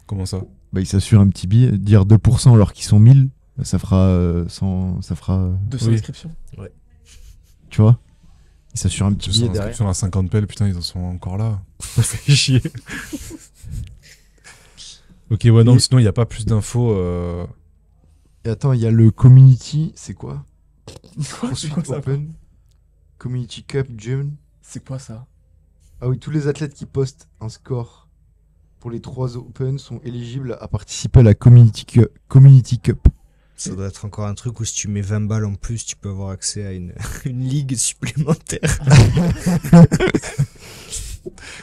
Comment ça? Bah, il s'assure un petit billet. Dire 2% alors qu'ils sont 1000, ça fera 200 Oui. inscriptions. tu vois. Il s'assure un petit 200 billet derrière. inscriptions à 50 pelles, putain, ils en sont encore là. Ça fait chier. Ok, ouais, non, Et- sinon il n'y a pas plus d'infos. Et attends, il y a le community, c'est quoi? C'est CrossFit quoi ça Open, Community Cup June. C'est quoi ça? Ah oui, tous les athlètes qui postent un score pour les 3 Open sont éligibles à participer à la Community Cup. Ça doit être encore un truc où si tu mets 20 balles en plus, tu peux avoir accès à une ligue supplémentaire.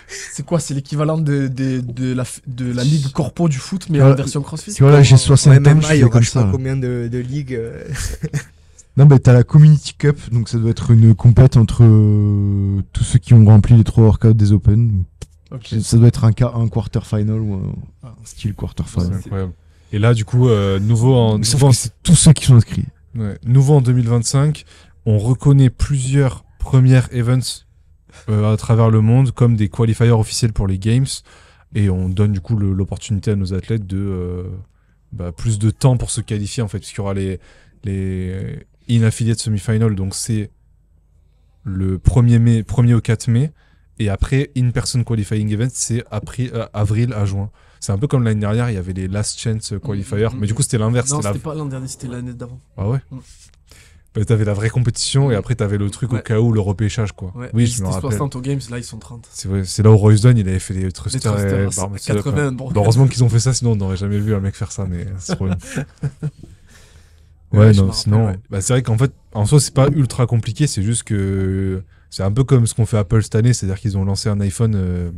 C'est quoi? C'est l'équivalent de la ligue corpo du foot, mais Voilà. en version CrossFit? Si voilà, j'ai 60 En ans, MMA, je il y fais aura comme je sais pas ça. combien de ligues. Non, mais t'as la Community Cup, donc ça doit être une compète entre tous ceux qui ont rempli les 3 workouts des Open. Ok. Ça doit être un quarter final ou un style quarter C'est final. incroyable. Et là, du coup, Sauf que c'est tous ceux qui sont inscrits. nouveau en 2025, on reconnaît plusieurs premières events à travers le monde comme des qualifiers officiels pour les Games. Et on donne du coup l'opportunité à nos athlètes de plus de temps pour se qualifier en fait, puisqu'il y aura les in-affiliate semi-final, donc c'est le 1er au 4 mai. Et après, in-person qualifying event, c'est avril à juin. C'est un peu comme l'année dernière, il y avait les last chance qualifiers, mais du coup c'était l'inverse. Non, c'était c'était pas l'an dernier, c'était l'année d'avant. Ah ouais. Mm. Bah, t'avais la vraie compétition et après t'avais le truc au Ouais. cas où, le repêchage quoi. Ouais. Oui, Ils je me étaient rappelle. 60 aux Games, là ils sont 30. C'est vrai, c'est là où Royce Dunn il avait fait les Les thrusters thrusters, et c'est bar muscle up, 80, ouais. bon. Bah, heureusement qu'ils ont fait ça, sinon on n'aurait jamais vu un mec faire ça, mais c'est trop bien. Ouais, Ouais, je non, me sinon, rappelle, ouais. bah, c'est vrai qu'en fait, en soi, c'est pas ultra compliqué, c'est juste que c'est un peu comme ce qu'on fait Apple cette année, c'est-à-dire qu'ils ont lancé un iPhone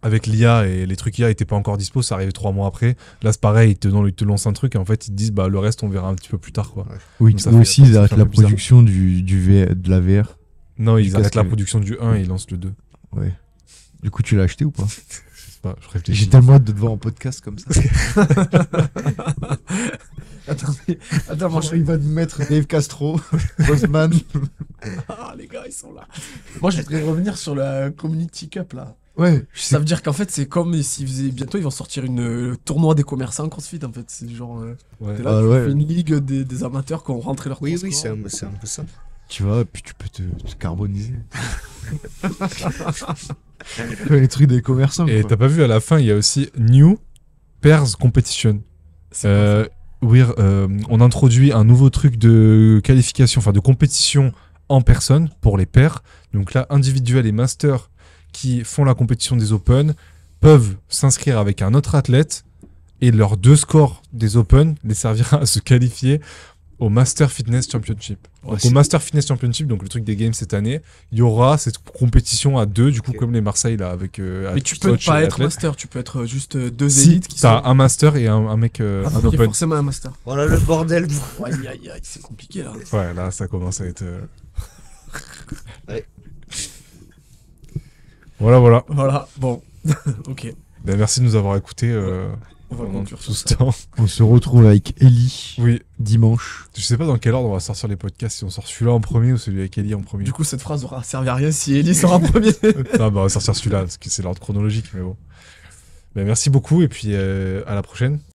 avec l'IA et les trucs IA n'étaient pas encore dispo, ça arrivait 3 mois après. Là, c'est pareil, ils te lancent un truc et en fait, ils te disent, bah, le reste, on verra un petit peu plus tard, quoi. Oui, Donc, ça eux fait- aussi, ils ça arrêtent fait un la peu bizarre. production de la VR. Non, ils Du arrêtent casque, la ouais. production du 1 et ils lancent le 2. Ouais. Du coup, tu l'as acheté ou pas? Je sais pas, je réfléchis. J'ai tellement hâte de te voir en podcast comme ça. Attends, moi je Il va te mettre Dave Castro, Bosman. Ah, les gars, ils sont là. Moi, je voudrais revenir sur la Community Cup, là. Ouais, je sais. Ça veut dire qu'en fait, c'est comme s'ils faisaient. Bientôt, ils vont sortir une tournoi des commerçants CrossFit, en fait. C'est genre. Ouais. T'es là, Ah, tu ouais. fais une ligue des amateurs qui ont rentré leur Oui, gros oui, score. c'est un peu ça. Tu vois, puis tu peux te carboniser. Les trucs des commerçants. Et quoi. t'as pas vu à la fin, il y a aussi New Pairs Competition. C'est quoi, ça Oui, on introduit un nouveau truc de qualification, enfin de compétition en personne pour les pairs. Donc là, individuels et masters qui font la compétition des Open peuvent s'inscrire avec un autre athlète et leurs 2 scores des Open les servira à se qualifier au Master Fitness Championship. Donc, au Master Fitness Championship, donc le truc des Games cette année, il y aura cette compétition à 2, du coup, Ok. comme les Marseille là, avec. Mais tu peux coach pas et être athlète. master, tu peux être juste deux Si, élites qui t'as sont. un master et un mec, Ah, un faut qu'il y ait Open. forcément un master. Voilà le bordel. Aïe, aïe, aïe, c'est compliqué là. Ouais, là, ça commence à être. Ouais. Voilà, voilà. Voilà, bon. Ok. Ben, merci de nous avoir écoutés On va pendant conclure tout sur ce ça. temps. On se retrouve avec Ellie Oui, dimanche. je sais pas dans quel ordre on va sortir les podcasts, si on sort celui-là en premier ou celui avec Ellie en premier. Du coup, cette phrase aura servi à rien si Ellie sera premier. Non, bah, on va sortir celui-là, parce que c'est l'ordre chronologique, mais bon. Ben, merci beaucoup et puis à la prochaine.